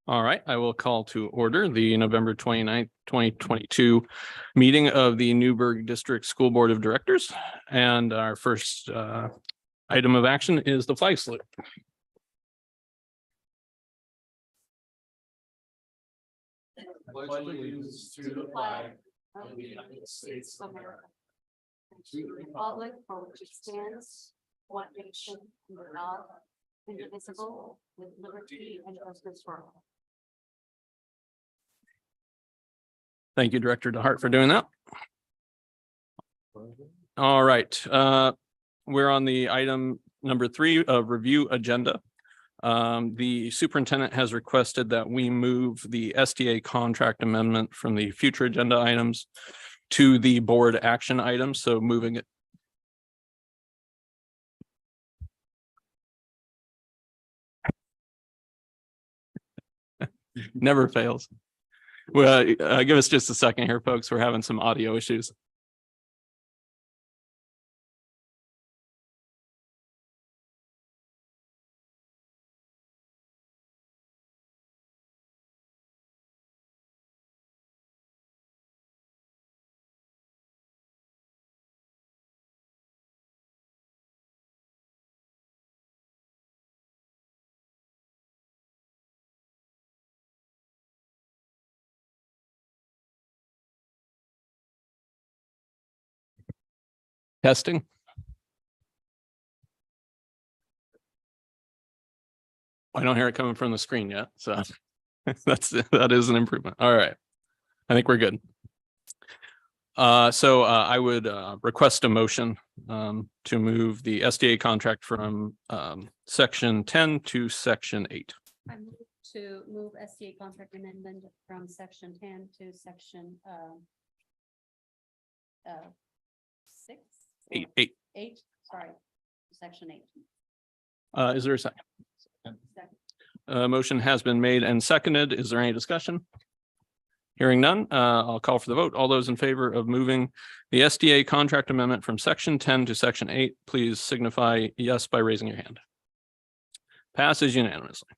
All right, I will call to order the November 29th, 2022 meeting of the Newburgh District School Board of Directors. And our first item of action is the flag salute. Pledge allegiance to the flag of the United States of America, and to the republic for which it stands, one nation, under God, indivisible, with liberty and justice for all. Thank you, Director DeHart, for doing that. All right, we're on the item number 3 of review agenda. The superintendent has requested that we move the STA contract amendment from the future agenda items to the board action items. So moving it. Never fails. Well, give us just a second here, folks. We're having some audio issues. Testing. I don't hear it coming from the screen yet, so that is an improvement. All right, I think we're good. So I would request a motion to move the SDA contract from section 10 to section 8. I move to move SDA contract amendment from section 10 to section 6. 8. Sorry, section 8. Is there a second? Second. Motion has been made and seconded. Is there any discussion? Hearing none, I'll call for the vote. All those in favor of moving the SDA contract amendment from section 10 to section 8, please signify yes by raising your hand. Passes unanimously.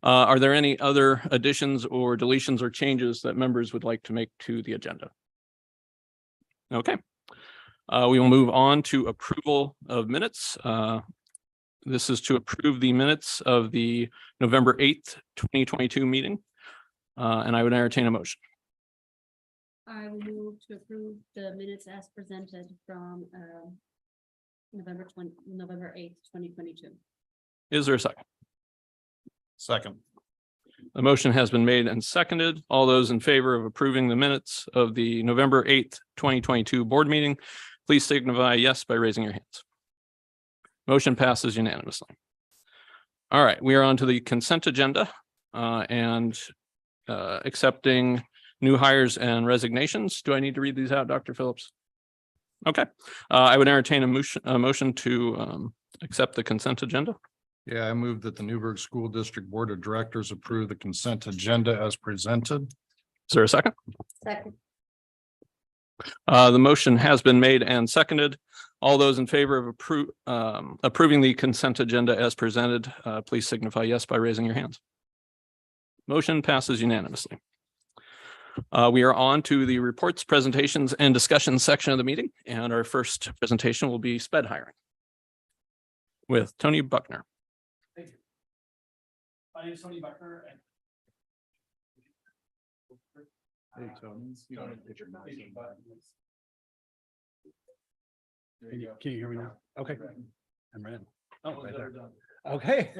Are there any other additions or deletions or changes that members would like to make to the agenda? Okay. We will move on to approval of minutes. This is to approve the minutes of the November 8th, 2022 meeting. And I would entertain a motion. I will move to approve the minutes as presented from November 8th, 2022. Is there a second? Second. The motion has been made and seconded. All those in favor of approving the minutes of the November 8th, 2022 board meeting, please signify yes by raising your hands. Motion passes unanimously. All right, we are on to the consent agenda and accepting new hires and resignations. Do I need to read these out, Dr. Phillips? Okay, I would entertain a motion to accept the consent agenda. Yeah, I move that the Newburgh School District Board of Directors approve the consent agenda as presented. Is there a second? Second. The motion has been made and seconded. All those in favor of approving the consent agenda as presented, please signify yes by raising your hands. Motion passes unanimously. We are on to the reports, presentations, and discussion section of the meeting. And our first presentation will be SPED hiring with Tony Buckner. Thank you. My name is Tony Buckner. Hey, Tony. Can you hear me now? Okay. I'm ready. Oh, right there. Okay.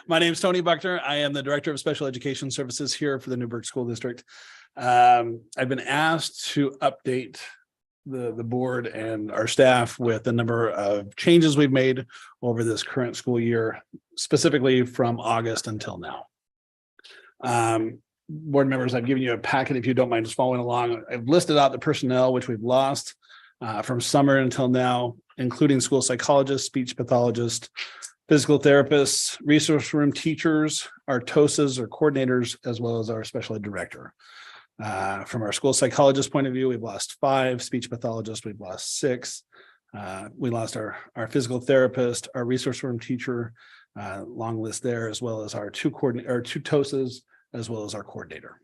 My name is Tony Buckner. I am the Director of Special Education Services here for the Newburgh School District. I've been asked to update the board and our staff with the number of changes we've made over this current school year, specifically from August until now. Board members, I've given you a packet if you don't mind just following along. I've listed out the personnel which we've lost from summer until now, including school psychologists, speech pathologists, physical therapists, resource room teachers, our TOSAs or coordinators, as well as our special ed director. From our school psychologist point of view, we've lost 5, speech pathologists, we've lost 6. We lost our physical therapist, our resource room teacher, Long list there, as well as our two TOSAs, as well as our coordinator.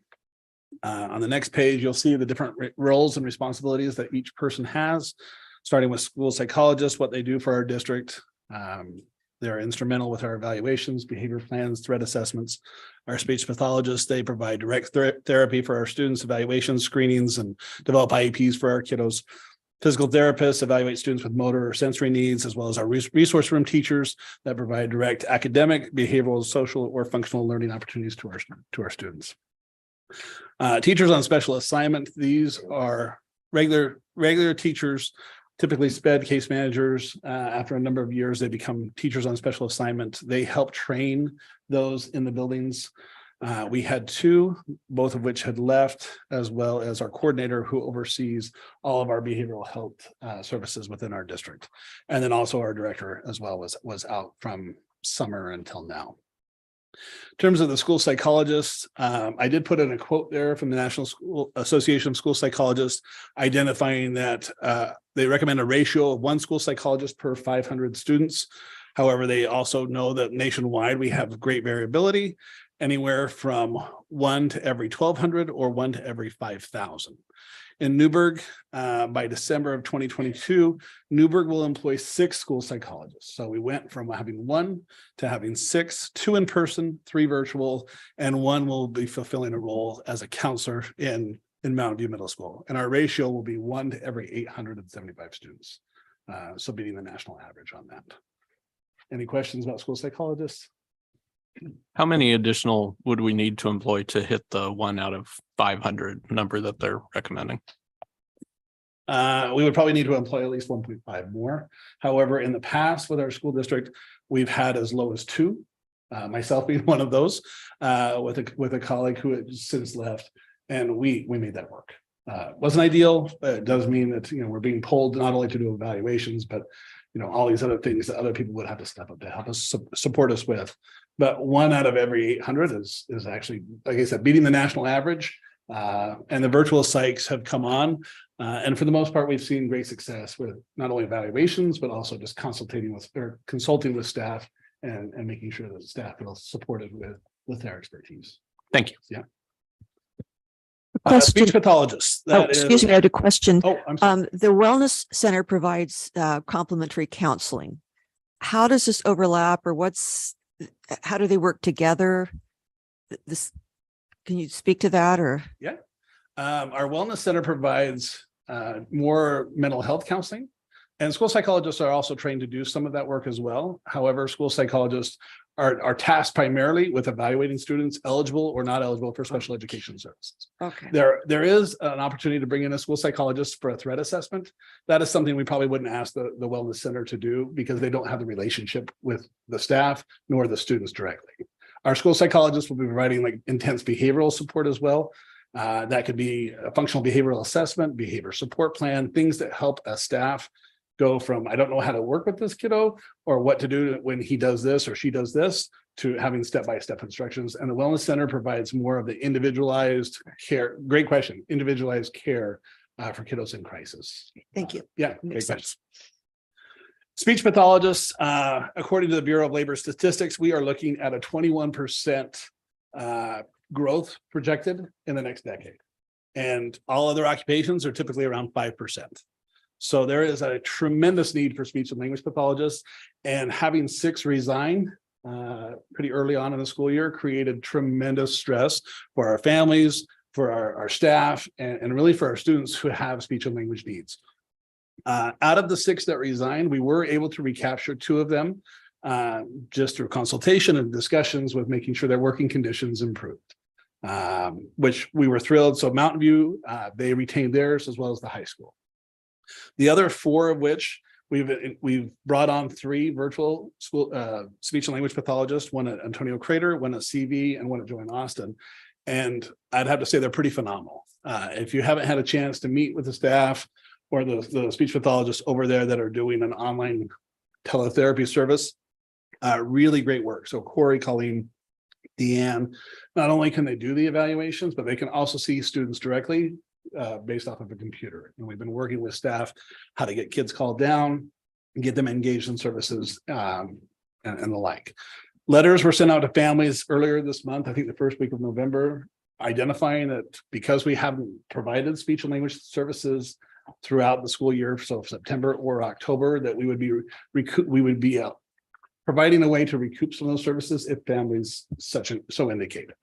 On the next page, you'll see the different roles and responsibilities that each person has, starting with school psychologists, what they do for our district. They're instrumental with our evaluations, behavior plans, threat assessments. Our speech pathologists, they provide direct therapy for our students, evaluations, screenings, and develop IEPs for our kiddos. Physical therapists evaluate students with motor or sensory needs, as well as our resource room teachers that provide direct academic, behavioral, social, or functional learning opportunities to our students. Teachers on special assignment, these are regular teachers, typically SPED case managers. After a number of years, they become teachers on special assignment. They help train those in the buildings. We had two, both of which had left, as well as our coordinator who oversees all of our behavioral health services within our district. And then also our director as well was out from summer until now. In terms of the school psychologists, I did put in a quote there from the National School Association of School Psychologists, identifying that they recommend a ratio of one school psychologist per 500 students. However, they also know that nationwide we have great variability, anywhere from 1 to every 1,200 or 1 to every 5,000. In Newburgh, by December of 2022, Newburgh will employ 6 school psychologists. So we went from having 1 to having 6, 2 in person, 3 virtual, and 1 will be fulfilling a role as a counselor in Mountain View Middle School. And our ratio will be 1 to every 875 students. So beating the national average on that. Any questions about school psychologists? How many additional would we need to employ to hit the 1 out of 500 number that they're recommending? We would probably need to employ at least 1.5 more. However, in the past with our school district, we've had as low as 2, myself being one of those, with a colleague who had since left, and we made that work. Wasn't ideal, but it does mean that we're being pulled not only to do evaluations, but all these other things that other people would have to step up to help us support us with. But 1 out of every 800 is actually, like I said, beating the national average. And the virtual psychs have come on. And for the most part, we've seen great success with not only evaluations, but also just consulting with staff and making sure that staff feels supported with their expertise. Thank you. Yeah. Question. Speech pathologists. Oh, excuse me, I had a question. Oh, I'm sorry. The Wellness Center provides complimentary counseling. How does this overlap, or how do they work together? Can you speak to that, or? Yeah. Our Wellness Center provides more mental health counseling, and school psychologists are also trained to do some of that work as well. However, school psychologists are tasked primarily with evaluating students eligible or not eligible for special education services. Okay. There is an opportunity to bring in a school psychologist for a threat assessment. That is something we probably wouldn't ask the Wellness Center to do because they don't have the relationship with the staff nor the students directly. Our school psychologists will be providing like intense behavioral support as well. That could be a functional behavioral assessment, behavior support plan, things that help a staff go from, I don't know how to work with this kiddo or what to do when he does this or she does this, to having step-by-step instructions. And the Wellness Center provides more of the individualized care. Great question. Individualized care for kiddos in crisis. Thank you. Yeah, great Makes question. sense. Speech pathologists, according to the Bureau of Labor Statistics, we are looking at a 21% growth projected in the next decade. And all other occupations are typically around 5%. So there is a tremendous need for speech and language pathologists, and having 6 resign pretty early on in the school year created tremendous stress for our families, for our staff, and really for our students who have speech and language needs. Out of the 6 that resigned, we were able to recapture 2 of them just through consultation and discussions with making sure their working conditions improved, which we were thrilled. So Mountain View, they retained theirs as well as the high school. The other 4 of which we've brought on 3 virtual school speech and language pathologists, one at Antonio Crater, one at CV, and one at Joanne Austin. And I'd have to say they're pretty phenomenal. If you haven't had a chance to meet with the staff or the speech pathologists over there that are doing an online teletherapy service, really great work. So Corey, Colleen, Deanne, not only can they do the evaluations, but they can also see students directly based off of a computer. And we've been working with staff how to get kids called down and get them engaged in services and the like. Letters were sent out to families earlier this month, I think the first week of November, identifying that because we haven't provided speech and language services throughout the school year, so September or October, that we would be providing a way to recoup some of those services if families so indicated.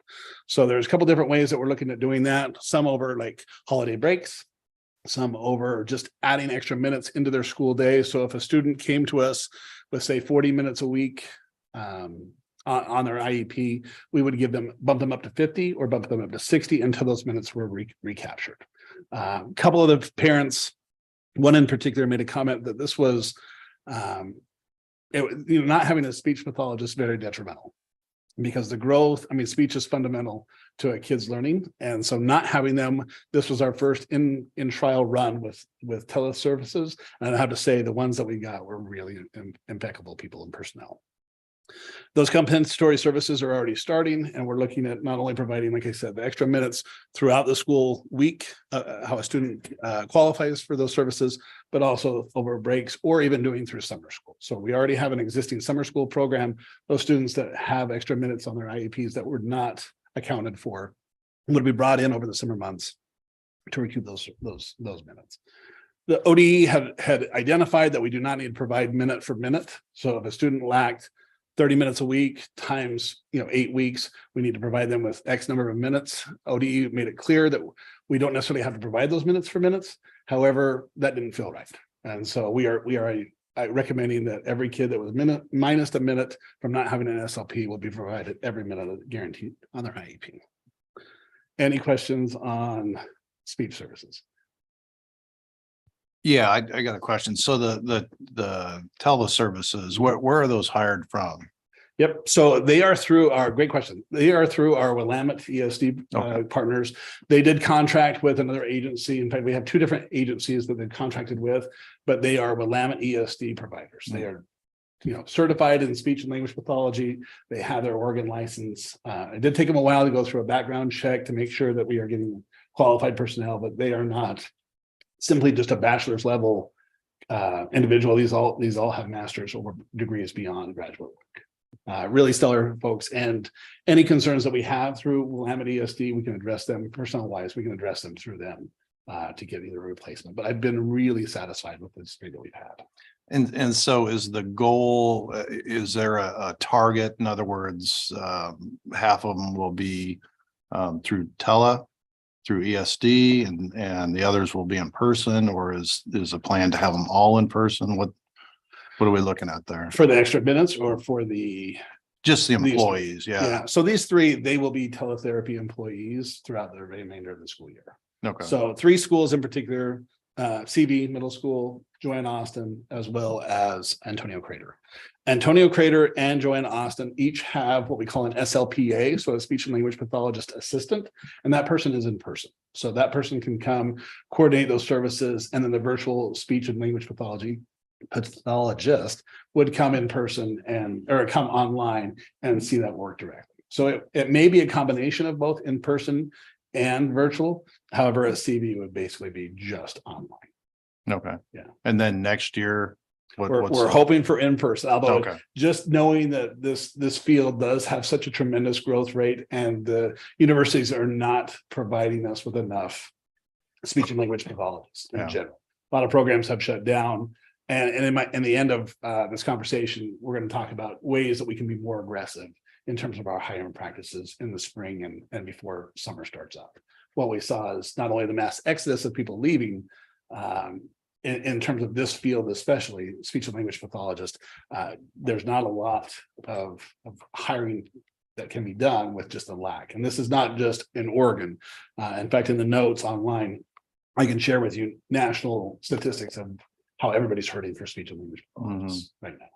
So there's a couple different ways that we're looking at doing that, some over like holiday breaks, some over just adding extra minutes into their school day. So if a student came to us with say 40 minutes a week on their IEP, we would bump them up to 50 or bump them up to 60 until those minutes were recaptured. A couple of the parents, one in particular, made a comment that this was not having a speech pathologist very detrimental, because the growth, I mean, speech is fundamental to a kid's learning. And so not having them, this was our first in trial run with teleservices. And I have to say the ones that we got were really impeccable people and personnel. Those compensatory services are already starting, and we're looking at not only providing, like I said, the extra minutes throughout the school week, how a student qualifies for those services, but also over breaks or even doing through summer school. So we already have an existing summer school program. Those students that have extra minutes on their IEPs that were not accounted for would be brought in over the summer months to recoup those minutes. The ODE had identified that we do not need to provide minute for minute. So if a student lacked 30 minutes a week times 8 weeks, we need to provide them with X number of minutes. ODE made it clear that we don't necessarily have to provide those minutes for minutes. However, that didn't feel right. And so we are recommending that every kid that was minus a minute from not having an SLP will be provided every minute guaranteed on their IEP. Any questions on speech services? Yeah, I got a question. So the teleservices, where are those hired from? Yep. So they are through our, great question. They are through our Willamette ESD partners. They did contract with another agency. In fact, we have two different agencies that they've contracted with, but they are Willamette ESD providers. They are, certified in speech and language pathology. They have their Oregon license. It did take them a while to go through a background check to make sure that we are getting qualified personnel, but they are not simply just a bachelor's level individual. These all have master's or degrees beyond graduate work. Really stellar folks, and any concerns that we have through Willamette ESD, we can address them personnel wise. We can address them through them to get either a replacement. But I've been really satisfied with the three that we've had. And so is the goal, is there a target? In other words, half of them will be through through ESD and the others will be in person, or is a plan to have them all in person? What are we looking at there? For the extra minutes or for just the employees? Yeah. So these three, they will be teletherapy employees throughout the remainder of the school year. Okay. So 3 schools in particular, CB Middle School, Joanne Austin, as well as Antonio Crater. Antonio Crater and Joanne Austin each have what we call an SLPA, so a speech and language pathologist assistant, and that person is in person. So that person can come coordinate those services, and then the virtual speech and language pathologist would come in person or come online and see that work directly. So it may be a combination of both in person and virtual. However, a CV would basically be just online. Okay. Yeah. And then next year, we're hoping for in person, although okay. Just knowing that this field does have such a tremendous growth rate, and the universities are not providing us with enough speech and language pathologists in general. A lot of programs have shut down. And in the end of this conversation, we're going to talk about ways that we can be more aggressive in terms of our hiring practices in the spring and before summer starts up. What we saw is not only the mass exodus of people leaving, in terms of this field, especially speech and language pathologist, there's not a lot of hiring that can be done with just a lack. And this is not just in Oregon. In fact, in the notes online, I can share with you national statistics of how everybody's hurting for speech and language pathologists right now.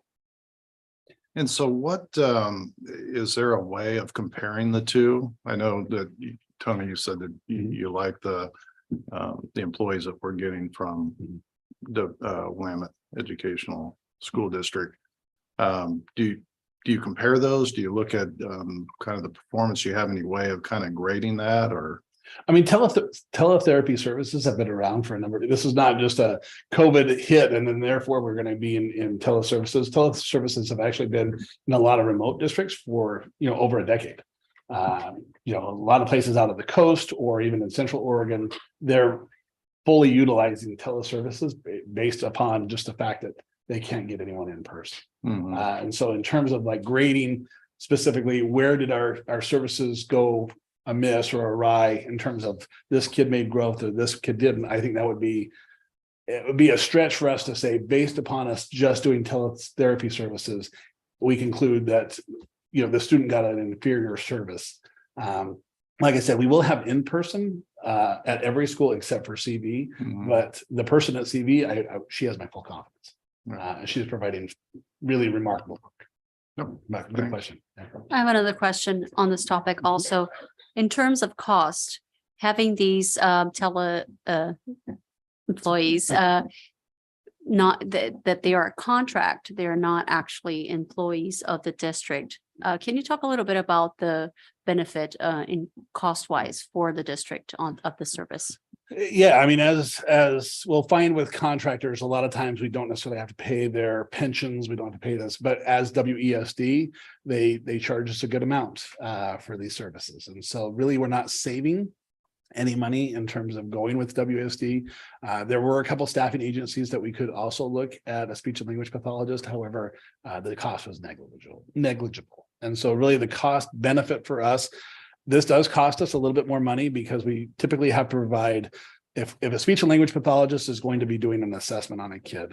And so what, is there a way of comparing the two? I know that Tony, you said that you like the employees that we're getting from the Willamette Educational School District. Do you compare those? Do you look at kind of the performance? Do you have any way of kind of grading that, or? I mean, teletherapy services have been around for a number. This is not just a COVID hit, and then therefore we're going to be in teleservices. Teleservices have actually been in a lot of remote districts for over a decade. A lot of places out of the coast or even in Central Oregon, they're fully utilizing teleservices based upon just the fact that they can't get anyone in person. Mhm. And so, in terms of like grading specifically, where did our services go amiss or awry in terms of this kid made growth or this kid didn't? I think that would be a stretch for us to say, based upon us just doing teletherapy services, we conclude that the student got an inferior service. Like I said, we will have in person at every school except for CV, Mhm. but the person at CV, she has my full confidence. Right. And she's providing really remarkable work. Yep. Good Thanks. question. I have another question on this topic also. In terms of cost, having these employees, not that they are a contract, they're not actually employees of the district. Can you talk a little bit about the benefit in cost wise for the district of the service? Yeah, I mean, as we'll find with contractors, a lot of times we don't necessarily have to pay their pensions. We don't have to pay this, but as WESD, they charge us a good amount for these services, and so really we're not saving any money in terms of going with WSD. There were a couple staffing agencies that we could also look at a speech and language pathologist. However, the cost was negligible. And so really the cost benefit for us, this does cost us a little bit more money because we typically have to provide, if a speech and language pathologist is going to be doing an assessment on a kid,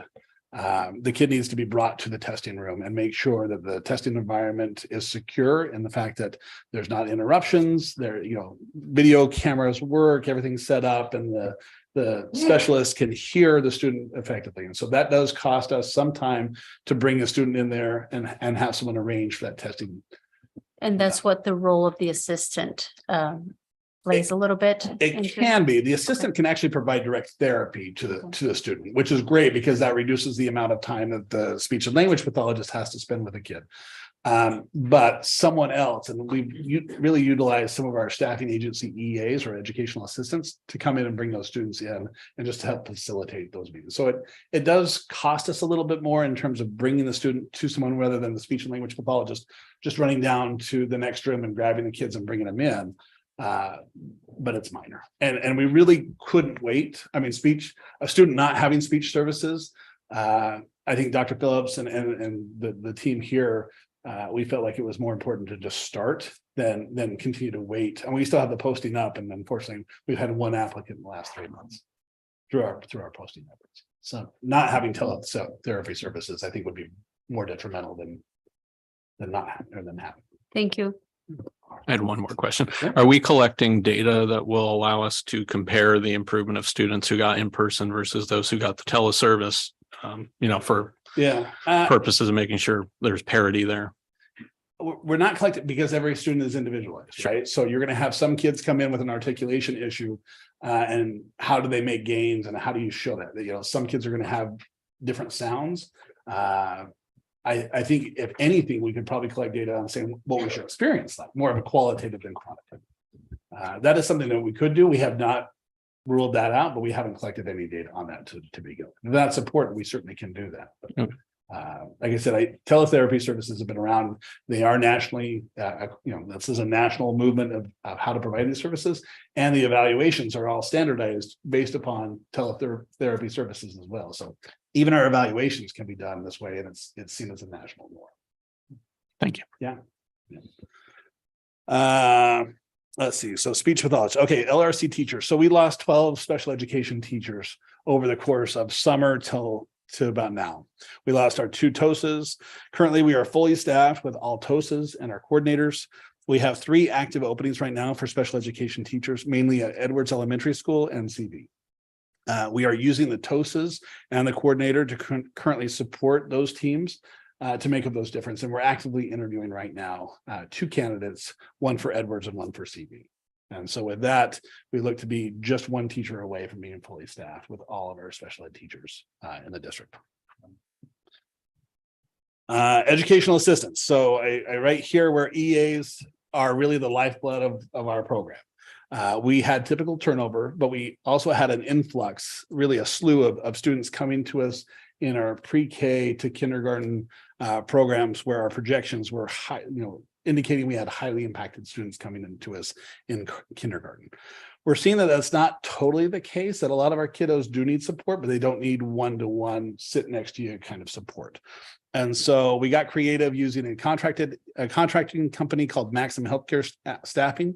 the kid needs to be brought to the testing room and make sure that the testing environment is secure, and the fact that there's not interruptions, video cameras work, everything's set up, and the specialist can hear the student effectively. And so that does cost us some time to bring a student in there and have someone arrange for that testing. And that's what the role of the assistant plays a little bit. It into- can be. The assistant can actually provide direct therapy to the student, which is great because that reduces the amount of time that the speech and language pathologist has to spend with a kid. But someone else, and we've really utilized some of our staffing agency EAs or educational assistants to come in and bring those students in and just to help facilitate those meetings. So it does cost us a little bit more in terms of bringing the student to someone rather than the speech and language pathologist just running down to the next room and grabbing the kids and bringing them in. But it's minor, and we really couldn't wait. I mean, a student not having speech services. I think Dr. Phillips and the team here, we felt like it was more important to just start than continue to wait. And we still have the posting up, and unfortunately, we've had one applicant in the last 3 months through our posting efforts. So not having teletherapy services, I think, would be more detrimental than not having or than having. Thank you. I had one more question. Yeah. Are we collecting data that will allow us to compare the improvement of students who got in person versus those who got the teleservice? For Yeah. purposes of making sure there's parity there. We're not collecting because every student is individualized, right? So you're going to have some kids come in with an articulation issue, and how do they make gains, and how do you show that? Some kids are going to have different sounds. I think if anything, we could probably collect data on saying what was your experience like, more of a qualitative than quantitative. That is something that we could do. We have not ruled that out, but we haven't collected any data on that to begin. If that's important, we certainly can do that. But, like I said, teletherapy services have been around. They are nationally, this is a national movement of how to provide these services, and the evaluations are all standardized based upon teletherapy services as well. So even our evaluations can be done this way, and it's seen as a national norm. Thank you. Yeah. Let's see. So speech pathologist. Okay, LRC teachers. So we lost 12 special education teachers over the course of summer to about now. We lost our 2 TOSAs. Currently, we are fully staffed with all TOSAs and our coordinators. We have 3 active openings right now for special education teachers, mainly at Edwards Elementary School and CV. We are using the TOSAs and the coordinator to currently support those teams to make up those difference. And we're actively interviewing right now 2 candidates, one for Edwards and one for CV. And so with that, we look to be just 1 teacher away from being fully staffed with all of our special ed teachers in the district. Educational assistants. So I write here where EAs are really the lifeblood of our program. We had typical turnover, but we also had an influx, really a slew of students coming to us in our pre-K to kindergarten programs where our projections were high, indicating we had highly impacted students coming into us in kindergarten. We're seeing that that's not totally the case, that a lot of our kiddos do need support, but they don't need one-to-one sit next to you kind of support. And so we got creative using a contracting company called Maximum Healthcare Staffing.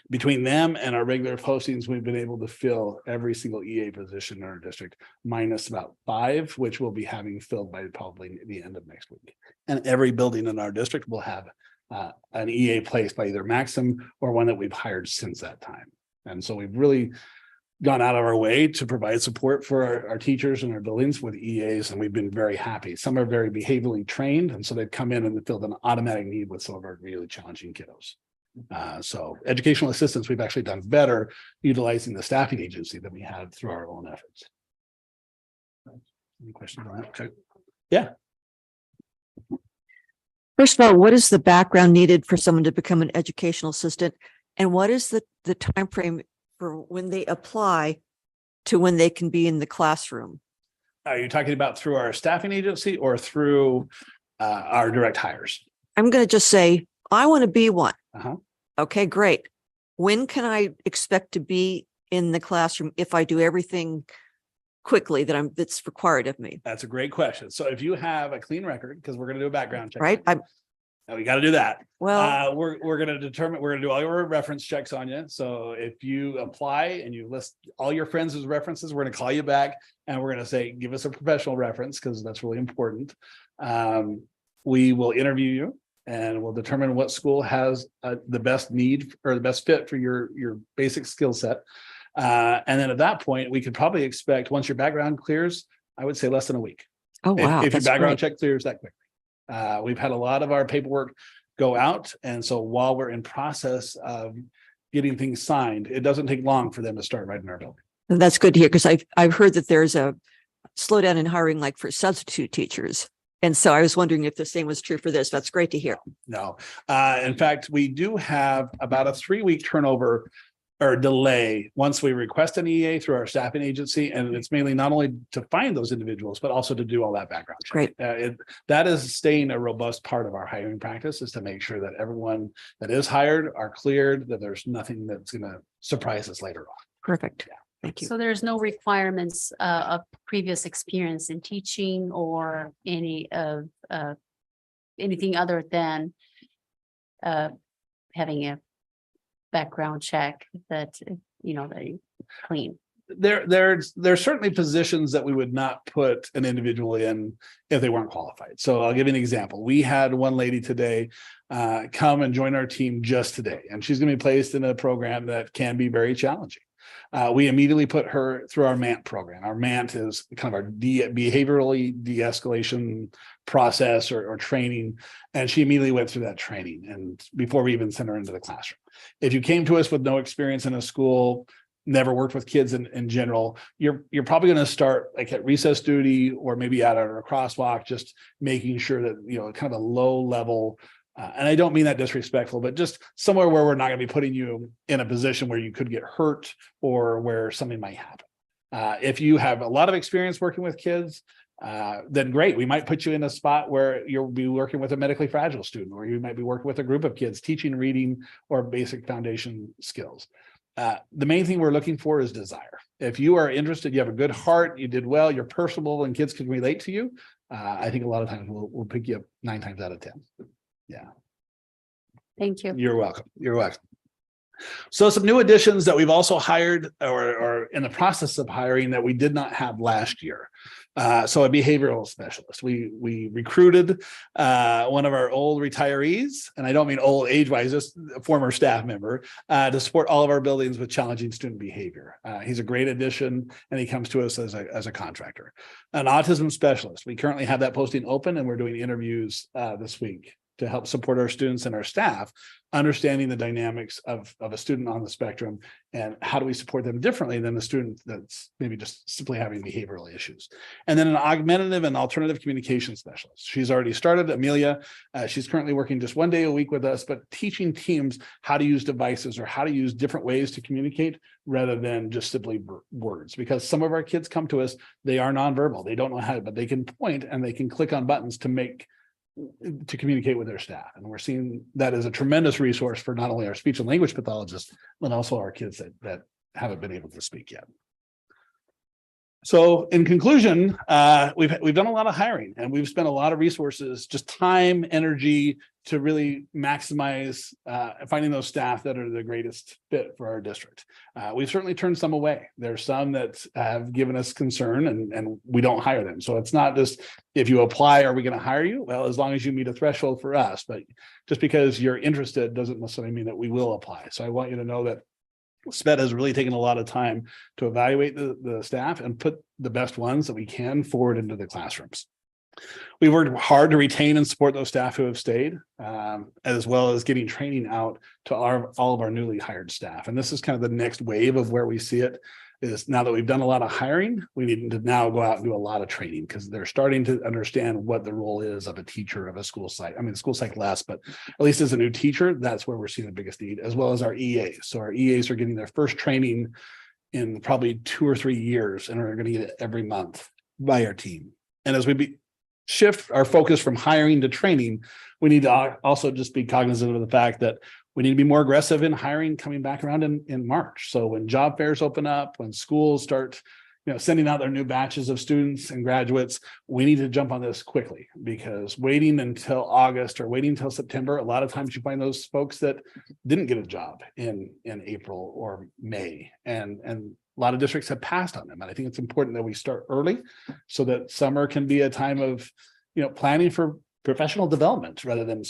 Between them and our regular postings, we've been able to fill every single EA position in our district, minus about 5, which we'll be having filled by probably the end of next week. And every building in our district will have an EA placed by either Maxim or one that we've hired since that time. And so we've really gone out of our way to provide support for our teachers and our buildings with EAs, and we've been very happy. Some are very behaviorally trained, and so they've come in and filled an automatic need with some of our really challenging kiddos. So educational assistance, we've actually done better utilizing the staffing agency than we had through our own efforts. Any questions on that? Okay. Yeah. First of all, what is the background needed for someone to become an educational assistant? And what is the time frame for when they apply to when they can be in the classroom? Are you talking about through our staffing agency or through our direct hires? I'm going to just say, I want to be one. Uh-huh. Okay, great. When can I expect to be in the classroom if I do everything quickly that's required of me? That's a great question. So if you have a clean record, because we're going to do a background check. Right? We got to do that. Well, We're going to determine, we're going to do all your reference checks on you. So if you apply and you list all your friends as references, we're going to call you back and we're going to say, give us a professional reference because that's really important. We will interview you and we'll determine what school has the best need or the best fit for your basic skill set. And then at that point, we could probably expect once your background clears, I would say less than a week. oh, wow. If your that's background great. check clears that quickly. We've had a lot of our paperwork go out. And so while we're in process of getting things signed, it doesn't take long for them to start right in our building. And that's good to hear because I've heard that there's a slowdown in hiring like for substitute teachers. And so I was wondering if the same was true for this. That's great to hear. No. In fact, we do have about a 3-week turnover or delay once we request an EA through our staffing agency. And it's mainly not only to find those individuals, but also to do all that background check. Great. That is staying a robust part of our hiring practice, is to make sure that everyone that is hired are cleared, that there's nothing that's going to surprise us later on. Perfect. Thank you. So there's no requirements of previous experience in teaching or any of anything other than having a background check that that you clean. There's certainly positions that we would not put an individual in if they weren't qualified. So I'll give you an example. We had one lady today come and join our team just today, and she's going to be placed in a program that can be very challenging. We immediately put her through our MANT program. Our MANT is kind of our behaviorally de-escalation process or training. And she immediately went through that training and before we even sent her into the classroom. If you came to us with no experience in a school, never worked with kids in general, you're probably going to start like at recess duty or maybe out at a crosswalk, just making sure that, kind of a low level. And I don't mean that disrespectful, but just somewhere where we're not going to be putting you in a position where you could get hurt or where something might happen. If you have a lot of experience working with kids, then great. We might put you in a spot where you'll be working with a medically fragile student, or you might be working with a group of kids teaching reading or basic foundation skills. The main thing we're looking for is desire. If you are interested, you have a good heart, you did well, you're personable, and kids can relate to you, I think a lot of times we'll pick you up 9 times out of 10. Yeah. Thank you. You're welcome. You're welcome. So some new additions that we've also hired or in the process of hiring that we did not have last year. So a behavioral specialist. We recruited one of our old retirees, and I don't mean old age-wise, just a former staff member, to support all of our buildings with challenging student behavior. He's a great addition, and he comes to us as a contractor. An autism specialist. We currently have that posting open, and we're doing interviews this week. to help support our students and our staff, understanding the dynamics of a student on the spectrum and how do we support them differently than a student that's maybe just simply having behavioral issues. And then an augmentative and alternative communication specialist. She's already started, Amelia. She's currently working just 1 day a week with us, but teaching teams how to use devices or how to use different ways to communicate rather than just simply words. Because some of our kids come to us, they are nonverbal. They don't know how, but they can point and they can click on buttons to communicate with their staff. And we're seeing that as a tremendous resource for not only our speech and language pathologists, but also our kids that haven't been able to speak yet. So in conclusion, we've done a lot of hiring and we've spent a lot of resources, just time, energy to really maximize finding those staff that are the greatest fit for our district. We've certainly turned some away. There's some that have given us concern and we don't hire them. So it's not just if you apply, are we going to hire you? Well, as long as you meet a threshold for us, but just because you're interested doesn't necessarily mean that we will apply. So I want you to know that SPED has really taken a lot of time to evaluate the staff and put the best ones that we can forward into the classrooms. We worked hard to retain and support those staff who have stayed, as well as getting training out to all of our newly hired staff. And this is kind of the next wave of where we see it is now that we've done a lot of hiring, we need to now go out and do a lot of training because they're starting to understand what the role is of a teacher of a school site. I mean, the school site less, but at least as a new teacher, that's where we're seeing the biggest need, as well as our EAs. So our EAs are getting their first training in probably 2 or 3 years and are going to get it every month by our team. And as we shift our focus from hiring to training, we need to also just be cognizant of the fact that we need to be more aggressive in hiring coming back around in March. So when job fairs open up, when schools start, sending out their new batches of students and graduates, we need to jump on this quickly because waiting until August or waiting until September, a lot of times you find those folks that didn't get a job in April or May, and a lot of districts have passed on them. And I think it's important that we start early so that summer can be a time of, planning for professional development rather than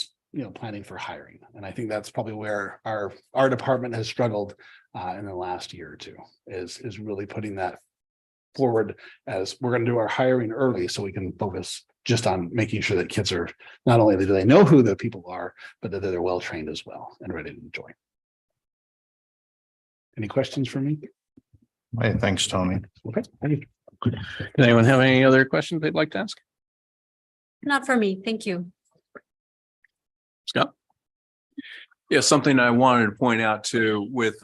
planning for hiring. And I think that's probably where our department has struggled in the last year or two is really putting that forward as we're going to do our hiring early so we can focus just on making sure that kids are not only do they know who the people are, but that they're well trained as well and ready to enjoy. Any questions for me? Hey, thanks, Tony. Okay. Thank you. Does anyone have any other questions they'd like to ask? Not for me. Thank you. Scott? Yeah, something I wanted to point out too, with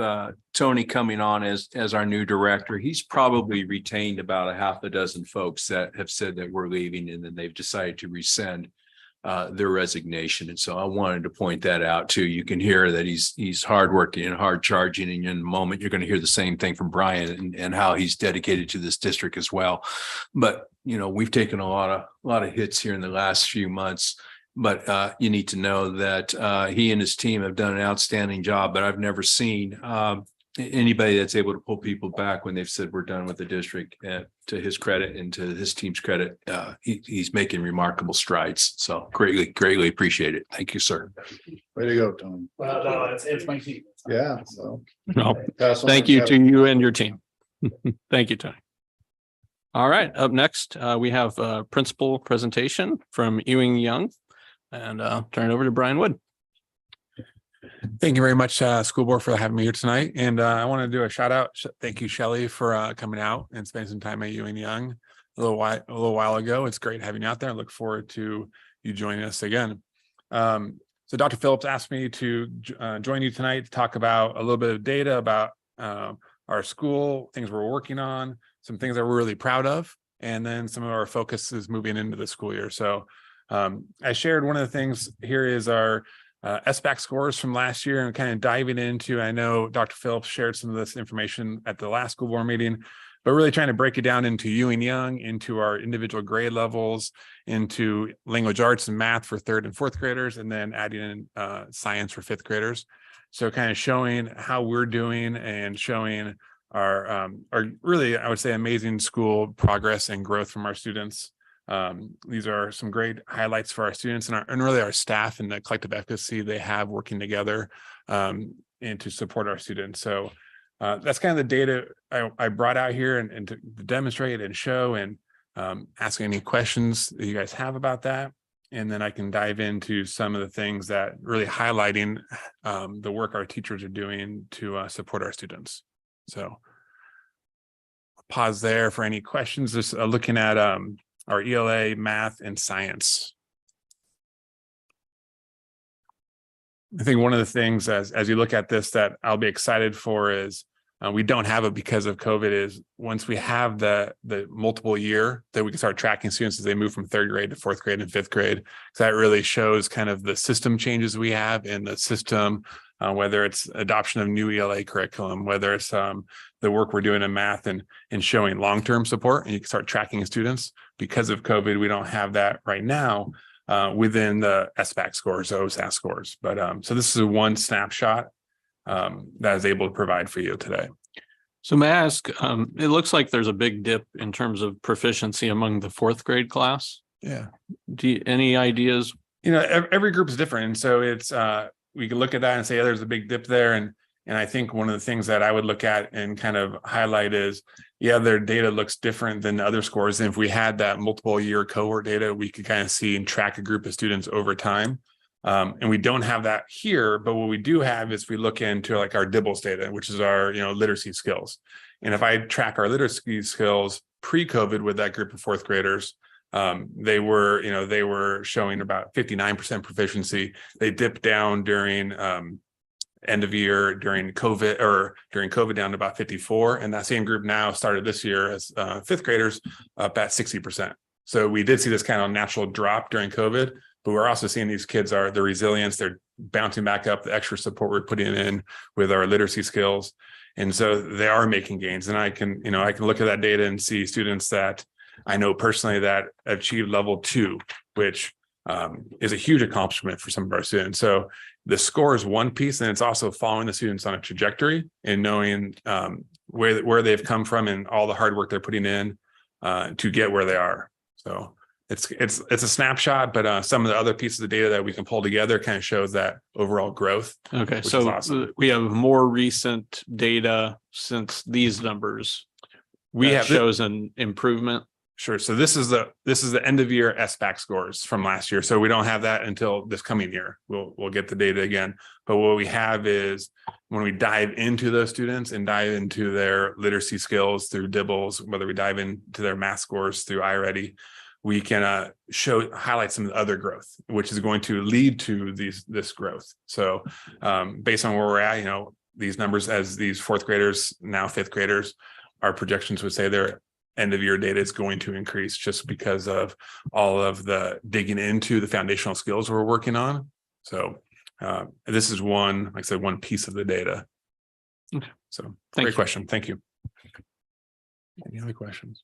Tony coming on as our new director, he's probably retained about a half a dozen folks that have said that we're leaving and then they've decided to rescind their resignation. And so I wanted to point that out too. You can hear that he's hardworking and hard charging, and in a moment you're going to hear the same thing from Brian and how he's dedicated to this district as well. But we've taken a lot of hits here in the last few months. But you need to know that he and his team have done an outstanding job, but I've never seen anybody that's able to pull people back when they've said we're done with the district. To his credit and to his team's credit, he's making remarkable strides. So greatly appreciate it. Thank you, sir. Way to go, Tony. Well, no, it's my team. Yeah. So No, thank you to you and your team. Thank you, Tony. All right, up next, we have a principal presentation from Ewing Young. And I'll turn it over to Brian Wood. Thank you very much, school board, for having me here tonight. And I want to do a shout out. Thank you, Shelley, for coming out and spending some time at Ewing Young a little while ago. It's great having you out there. I look forward to you joining us again. So Dr. Phillips asked me to join you tonight to talk about a little bit of data about our school, things we're working on, some things that we're really proud of, and then some of our focuses moving into the school year. So I shared one of the things here is our SBAC scores from last year and kind of diving into, I know Dr. Phillips shared some of this information at the last school board meeting, but really trying to break it down into Ewing Young, into our individual grade levels, into language arts and math for 3rd and 4th graders, and then adding in science for 5th graders. So kind of showing how we're doing and showing our really, I would say, amazing school progress and growth from our students. These are some great highlights for our students and really our staff and the collective efficacy they have working together and to support our students. So that's kind of the data I brought out here and to demonstrate and show and ask any questions that you guys have about that. and then I can dive into some of the things that really highlighting the work our teachers are doing to support our students. So pause there for any questions, just looking at our ELA, math, and science. I think one of the things as you look at this that I'll be excited for is we don't have it because of COVID is once we have the multiple year that we can start tracking students as they move from 3rd grade to 4th grade and 5th grade. So that really shows kind of the system changes we have in the system, whether it's adoption of new ELA curriculum, whether it's the work we're doing in math and showing long-term support, and you can start tracking students. Because of COVID, we don't have that right now within the SBAC scores, OSAS scores. But so this is one snapshot that is able to provide for you today. So may I ask, it looks like there's a big dip in terms of proficiency among the 4th grade class. Yeah. Any ideas? You know, every group is different. And so it's, we can look at that and say, oh, there's a big dip there. And I think one of the things that I would look at and kind of highlight is, yeah, their data looks different than other scores. And if we had that multiple year cohort data, we could kind of see and track a group of students over time. And we don't have that here, but what we do have is we look into like our DIBELS data, which is our, literacy skills. And if I track our literacy skills pre-COVID with that group of 4th graders, they were showing about 59% proficiency. They dipped down during end of year during COVID down to about 54. And that same group now started this year as 5th graders up at 60%. So we did see this kind of natural drop during COVID, but we're also seeing these kids are the resilience, they're bouncing back up, the extra support we're putting in with our literacy skills. And so they are making gains. And I can look at that data and see students that I know personally that achieved level 2, which is a huge accomplishment for some of our students. So the score is one piece, and it's also following the students on a trajectory and knowing where they've come from and all the hard work they're putting in to get where they are. So it's a snapshot, but some of the other pieces of data that we can pull together kind of shows that overall growth. Okay, which is so awesome. we have more recent data since these numbers. We that have shows an improvement. Sure. So this is the end of year SBAC scores from last year. So we don't have that until this coming year. We'll get the data again. But what we have is when we dive into those students and dive into their literacy skills through DIBELS, whether we dive into their math scores through iReady, we can highlight some of the other growth, which is going to lead to this growth. So based on where we're at, these numbers as these 4th graders, now 5th graders, our projections would say their end of year data is going to increase just because of all of the digging into the foundational skills we're working on. So this is one piece of the data. Okay. So Thank great you. question. Thank you. Any other questions?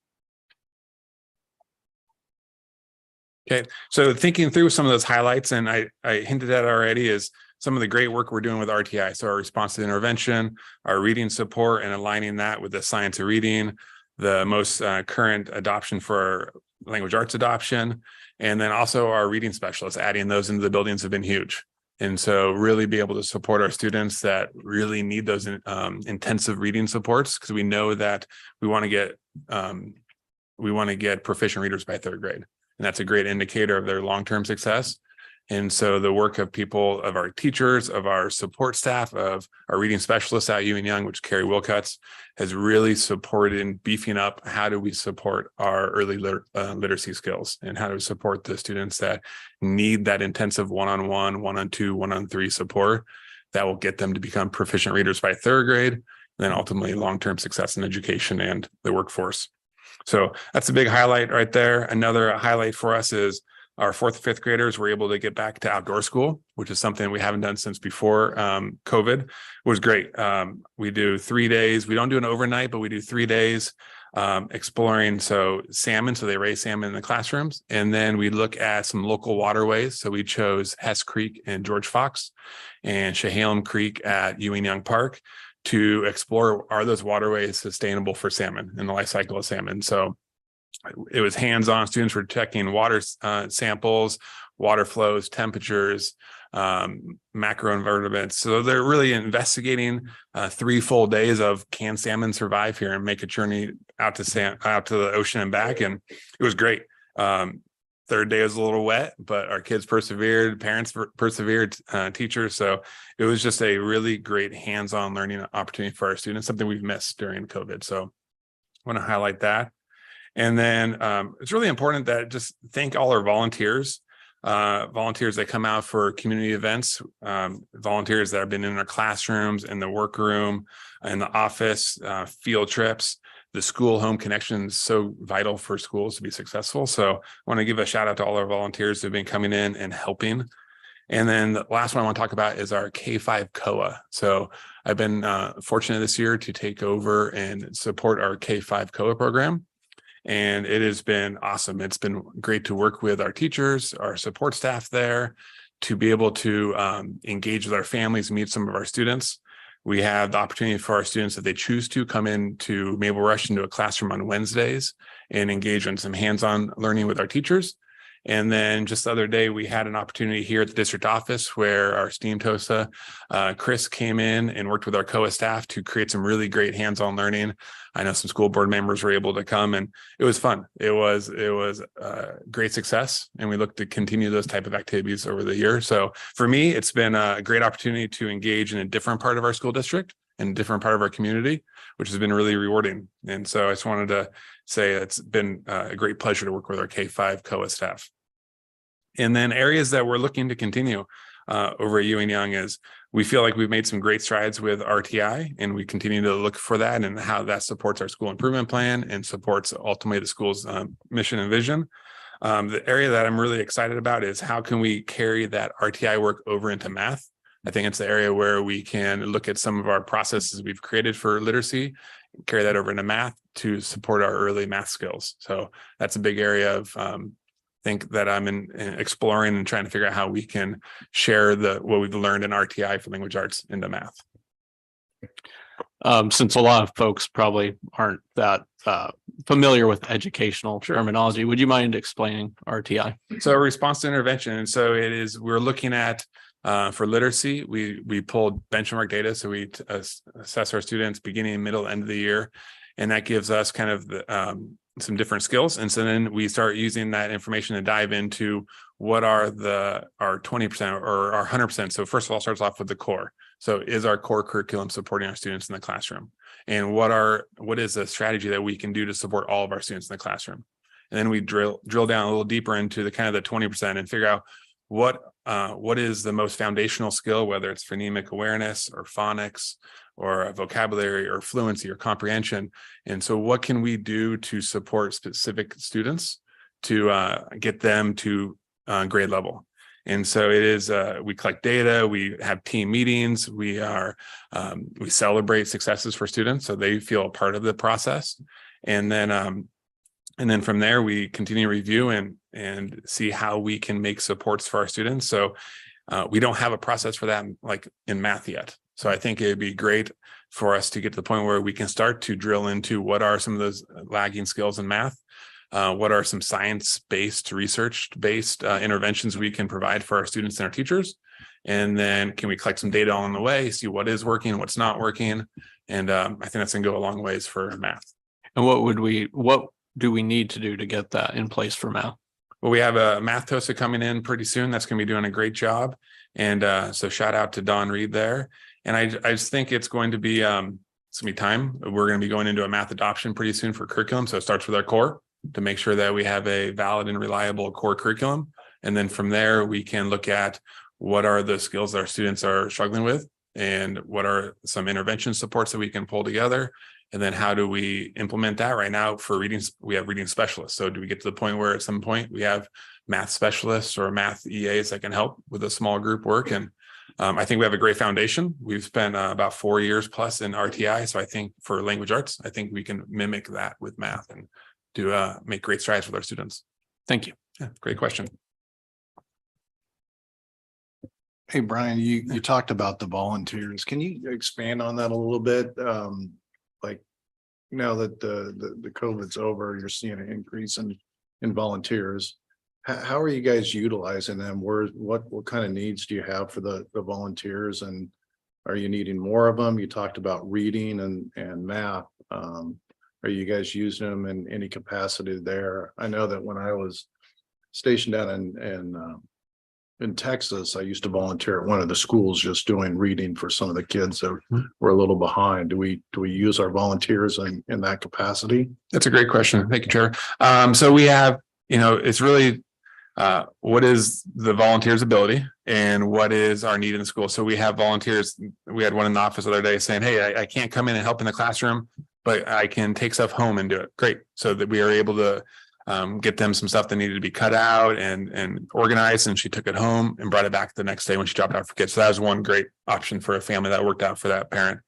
Okay, so thinking through some of those highlights, and I hinted at already, is some of the great work we're doing with RTI. So our response to intervention, our reading support, and aligning that with the science of reading, the most current adoption for our language arts adoption, and then also our reading specialists, adding those into the buildings have been huge. And so really be able to support our students that really need those intensive reading supports, because we know that we want to get proficient readers by 3rd grade. And that's a great indicator of their long-term success. And so the work of our teachers, of our support staff, of our reading specialists at UWI Young, which Carrie Wilcuts, has really supported in beefing up how do we support our early literacy skills, and how do we support the students that need that intensive one-on-one, one-on-two, one-on-three support that will get them to become proficient readers by 3rd grade, and then ultimately long-term success in education and the workforce. So that's a big highlight right there. Another highlight for us is our 4th and 5th graders were able to get back to outdoor school, which is something we haven't done since before COVID. It was great. We do 3 days. We don't do an overnight, but we do 3 days exploring salmon. So they raise salmon in the classrooms. And then we look at some local waterways. So we chose Hess Creek and George Fox and Chehalem Creek at UWI Young Park to explore, are those waterways sustainable for salmon and the life cycle of salmon? So it was hands-on. Students were checking water samples, water flows, temperatures, macroinvertebrates. So they're really investigating 3 full days of, can salmon survive here and make a journey out to the ocean and back. And it was great. third day was a little wet, but our kids persevered, parents persevered, teachers. So it was just a really great hands-on learning opportunity for our students, something we've missed during COVID. So I want to highlight that. And then it's really important that just thank all our volunteers, volunteers that come out for community events, volunteers that have been in our classrooms, in the workroom, in the office, field trips. The school home connection is so vital for schools to be successful. So I want to give a shout out to all our volunteers who've been coming in and helping. And then the last one I want to talk about is our K-5 COA. So I've been fortunate this year to take over and support our K-5 COA program. And it has been awesome. It's been great to work with our teachers, our support staff there, to be able to engage with our families, meet some of our students. We have the opportunity for our students, if they choose to, come into Maple Rush into a classroom on Wednesdays and engage in some hands-on learning with our teachers. And then just the other day, we had an opportunity here at the district office where our STEAM TOSA, Chris, came in and worked with our COA staff to create some really great hands-on learning. I know some school board members were able to come, and it was fun. It was great success, and we look to continue those type of activities over the year. So for me, it's been a great opportunity to engage in a different part of our school district and a different part of our community, which has been really rewarding. And so I just wanted to say it's been a great pleasure to work with our K-5 COA staff. And then areas that we're looking to continue over at Ewing Young is we feel like we've made some great strides with RTI, and we continue to look for that and how that supports our school improvement plan and supports ultimately the school's mission and vision. The area that I'm really excited about is how can we carry that RTI work over into math? I think it's the area where we can look at some of our processes we've created for literacy, carry that over into math to support our early math skills. So that's a big area of think that I'm exploring and trying to figure out how we can share what we've learned in RTI for language arts into math. Since a lot of folks probably aren't that familiar with educational terminology, would you mind explaining RTI? So response to intervention. And so it is, we're looking at for literacy, we pulled benchmark data. So we assess our students beginning, middle, end of the year. And that gives us kind of the, some different skills. And so then we start using that information to dive into what are our 20% or our 100%. So first of all, it starts off with the core. So is our core curriculum supporting our students in the classroom? And what is the strategy that we can do to support all of our students in the classroom? And then we drill down a little deeper into the kind of the 20% and figure out what is the most foundational skill, whether it's phonemic awareness or phonics or vocabulary or fluency or comprehension. And so what can we do to support specific students to get them to grade level? And so it is, we collect data, we have team meetings, we celebrate successes for students so they feel a part of the process. And then from there, we continue to review and see how we can make supports for our students. So we don't have a process for that like in math yet. So I think it'd be great for us to get to the point where we can start to drill into what are some of those lagging skills in math. What are some science-based, research-based interventions we can provide for our students and our teachers? And then can we collect some data along the way, see what is working, what's not working? And I think that's gonna go a long ways for math. And what do we need to do to get that in place for math? Well, we have a math TOSA coming in pretty soon. That's going to be doing a great job. And so shout out to Don Reed there. And I just think it's going to be, it's going to be time. We're going to be going into a math adoption pretty soon for curriculum. So it starts with our core to make sure that we have a valid and reliable core curriculum. And then from there, we can look at what are the skills that our students are struggling with and what are some intervention supports that we can pull together. And then how do we implement that? Right now for reading, we have reading specialists. So do we get to the point where at some point we have math specialists or math EAs that can help with a small group work? And I think we have a great foundation. We've spent about 4 years plus in RTI. So I think for language arts, I think we can mimic that with math and do make great strides with our students. Thank you. Yeah, great question. Hey, Brian, you talked about the volunteers. Can you expand on that a little bit? Like now that the COVID's over, you're seeing an increase in volunteers. How are you guys utilizing them? What kind of needs do you have for the volunteers? And are you needing more of them? You talked about reading and math. Are you guys using them in any capacity there? I know that when I was stationed down in Texas, I used to volunteer at one of the schools just doing reading for some of the kids that were a little behind. Do we use our volunteers in that capacity? That's a great question. Thank you, Chair. So we have, it's really what is the volunteer's ability and what is our need in the school? So we have volunteers. We had one in the office the other day saying, hey, I can't come in and help in the classroom, but I can take stuff home and do it. Great. So that we are able to get them some stuff that needed to be cut out and organized. And she took it home and brought it back the next day when she dropped out for kids. So that was one great option for a family that worked out for that parent.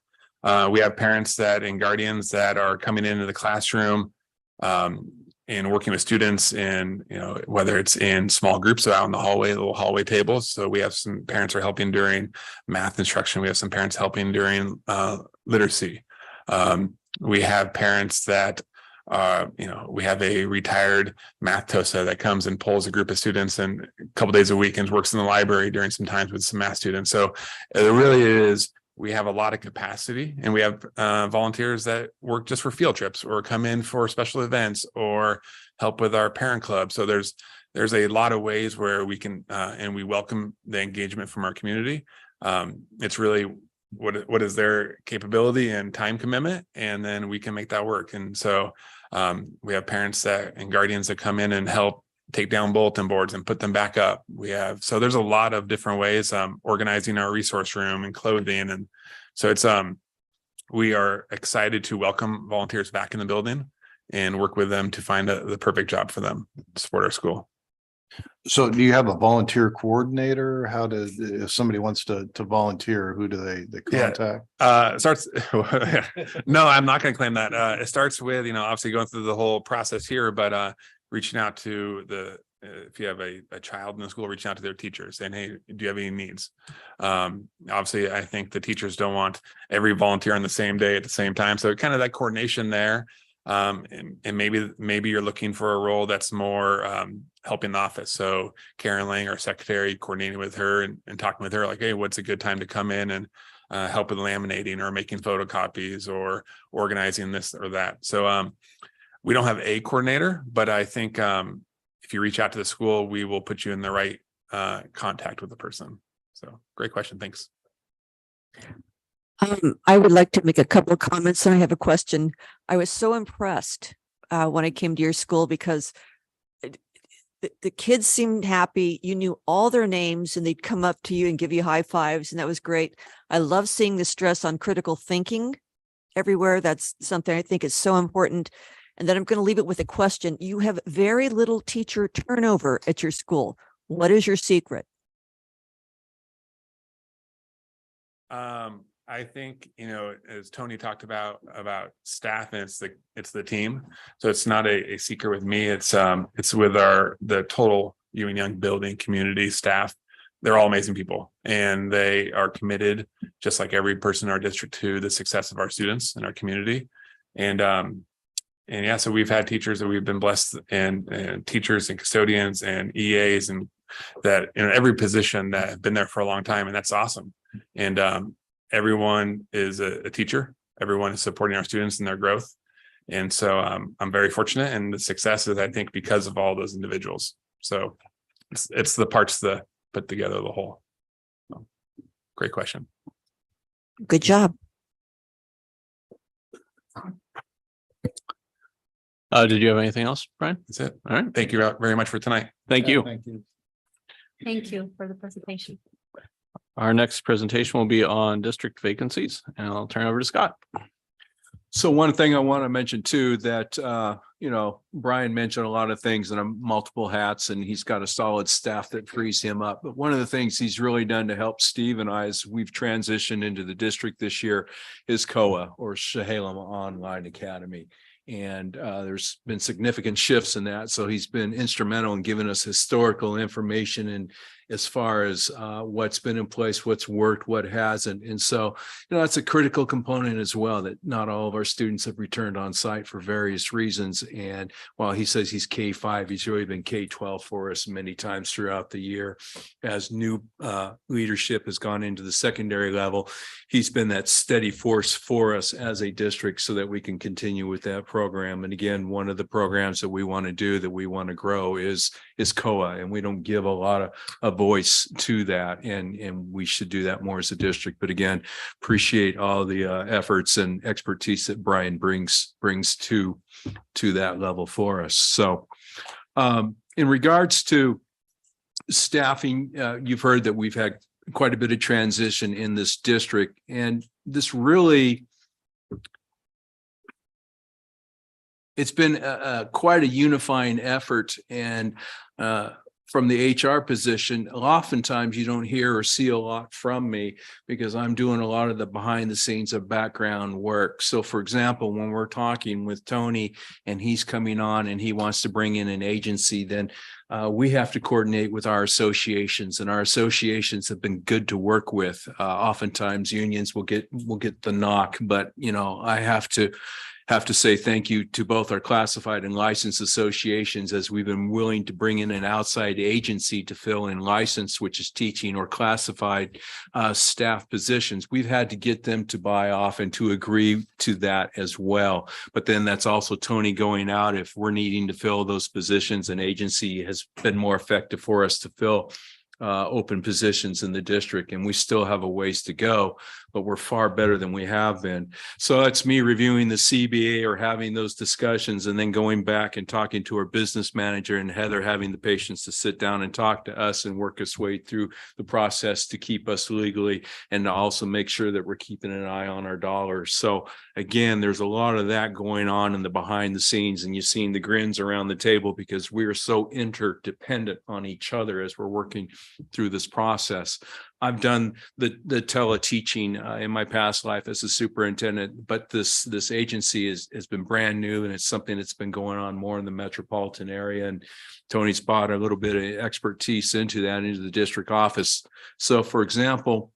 We have parents and guardians that are coming into the classroom and working with students in, whether it's in small groups or out in the hallway, little hallway tables. So we have some parents are helping during math instruction. We have some parents helping during literacy. We have parents that we have a retired math TOSA that comes and pulls a group of students and a couple days a week and works in the library during some times with some math students. So it really is, we have a lot of capacity, and we have volunteers that work just for field trips or come in for special events or help with our parent club. So there's a lot of ways where we can and we welcome the engagement from our community. It's really what is their capability and time commitment, and then we can make that work. And so we have parents and guardians that come in and help take down bulletin boards and put them back up. So there's a lot of different ways, organizing our resource room and clothing. And so we are excited to welcome volunteers back in the building and work with them to find the perfect job for them to support our school. So do you have a volunteer coordinator? If somebody wants to volunteer, who do they contact? It starts. No, I'm not going to claim that. It starts with, obviously going through the whole process here, but reaching out to if you have a child in the school, reaching out to their teachers saying, hey, do you have any needs? Obviously, I think the teachers don't want every volunteer on the same day at the same time. So kind of that coordination there. And maybe you're looking for a role that's more helping the office. So Karen Lang, our secretary, coordinating with her and talking with her like, hey, what's a good time to come in and help with laminating or making photocopies or organizing this or that. So we don't have a coordinator, but I think if you reach out to the school, we will put you in the right contact with the person. So great question. Thanks. I would like to make a couple of comments, and I have a question. I was so impressed when I came to your school because the kids seemed happy. You knew all their names and they'd come up to you and give you high fives, and that was great. I love seeing the stress on critical thinking everywhere. That's something I think is so important. And then I'm going to leave it with a question. You have very little teacher turnover at your school. What is your secret? I think, as Tony talked about staff, and it's the team. So it's not a secret with me. It's with the total Ewing Young building community staff. They're all amazing people, and they are committed, just like every person in our district, to the success of our students and our community. And yeah, so we've had teachers that we've been blessed, and teachers and custodians and EAs, and that every position that have been there for a long time, and that's awesome. And everyone is a teacher. Everyone is supporting our students in their growth. And so I'm very fortunate, and the success is, I think, because of all those individuals. So it's the parts that put together the whole. So, great question. Good job. Did you have anything else, Brian? That's it. All right. Thank you very much for tonight. Thank you. Thank you. Thank you for the presentation. Our next presentation will be on district vacancies, and I'll turn it over to Scott. So one thing I want to mention too, that, Brian mentioned a lot of things and multiple hats, and he's got a solid staff that frees him up. But one of the things he's really done to help Steve and I, as we've transitioned into the district this year, is COA, or Chehalem Online Academy. And there's been significant shifts in that. So he's been instrumental in giving us historical information as far as what's been in place, what's worked, what hasn't. And so, that's a critical component as well, that not all of our students have returned on site for various reasons. And while he says he's K-5, he's really been K-12 for us many times throughout the year. As new leadership has gone into the secondary level, he's been that steady force for us as a district so that we can continue with that program. And again, one of the programs that we want to do, that we want to grow is COA, and we don't give a lot of a voice to that, and we should do that more as a district. But again, appreciate all the efforts and expertise that Brian brings to that level for us. So in regards to staffing, you've heard that we've had quite a bit of transition in this district, and this really, it's been quite a unifying effort. And from the HR position, oftentimes you don't hear or see a lot from me because I'm doing a lot of the behind the scenes of background work. So for example, when we're talking with Tony and he's coming on and he wants to bring in an agency, then we have to coordinate with our associations, and our associations have been good to work with. Oftentimes unions will get the knock, but I have to say thank you to both our classified and licensed associations, as we've been willing to bring in an outside agency to fill in licensed, which is teaching, or classified staff positions. We've had to get them to buy off and to agree to that as well. But then that's also Tony going out. If we're needing to fill those positions, an agency has been more effective for us to fill open positions in the district, and we still have a ways to go, but we're far better than we have been. So that's me reviewing the CBA or having those discussions, and then going back and talking to our business manager, and Heather having the patience to sit down and talk to us and work us way through the process to keep us legally, and to also make sure that we're keeping an eye on our dollars. So again, there's a lot of that going on in the behind the scenes, and you've seen the grins around the table because we are so interdependent on each other as we're working through this process. I've done the tele-teaching in my past life as a superintendent, but this agency has been brand new, and it's something that's been going on more in the metropolitan area. And Tony's brought a little bit of expertise into the district office. So for example,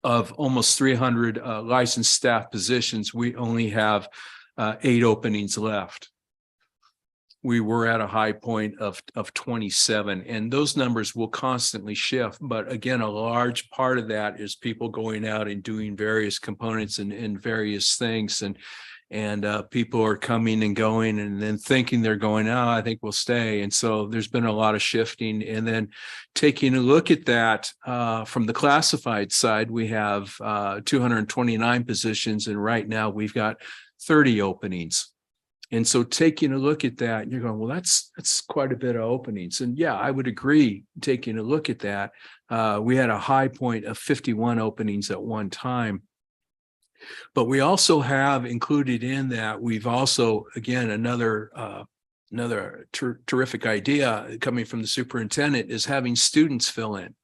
of almost 300 licensed staff positions, we only have 8 openings left. We were at a high point of 27, and those numbers will constantly shift. But again, a large part of that is people going out and doing various components and various things. And people are coming and going and then thinking they're going, oh, I think we'll stay. And so there's been a lot of shifting. And then taking a look at that from the classified side, we have 229 positions, and right now we've got 30 openings. And so taking a look at that, you're going, well, that's quite a bit of openings. And yeah, I would agree, taking a look at that. We had a high point of 51 openings at one time. But we also have included in that, we've also, again, another terrific idea coming from the superintendent is having students fill in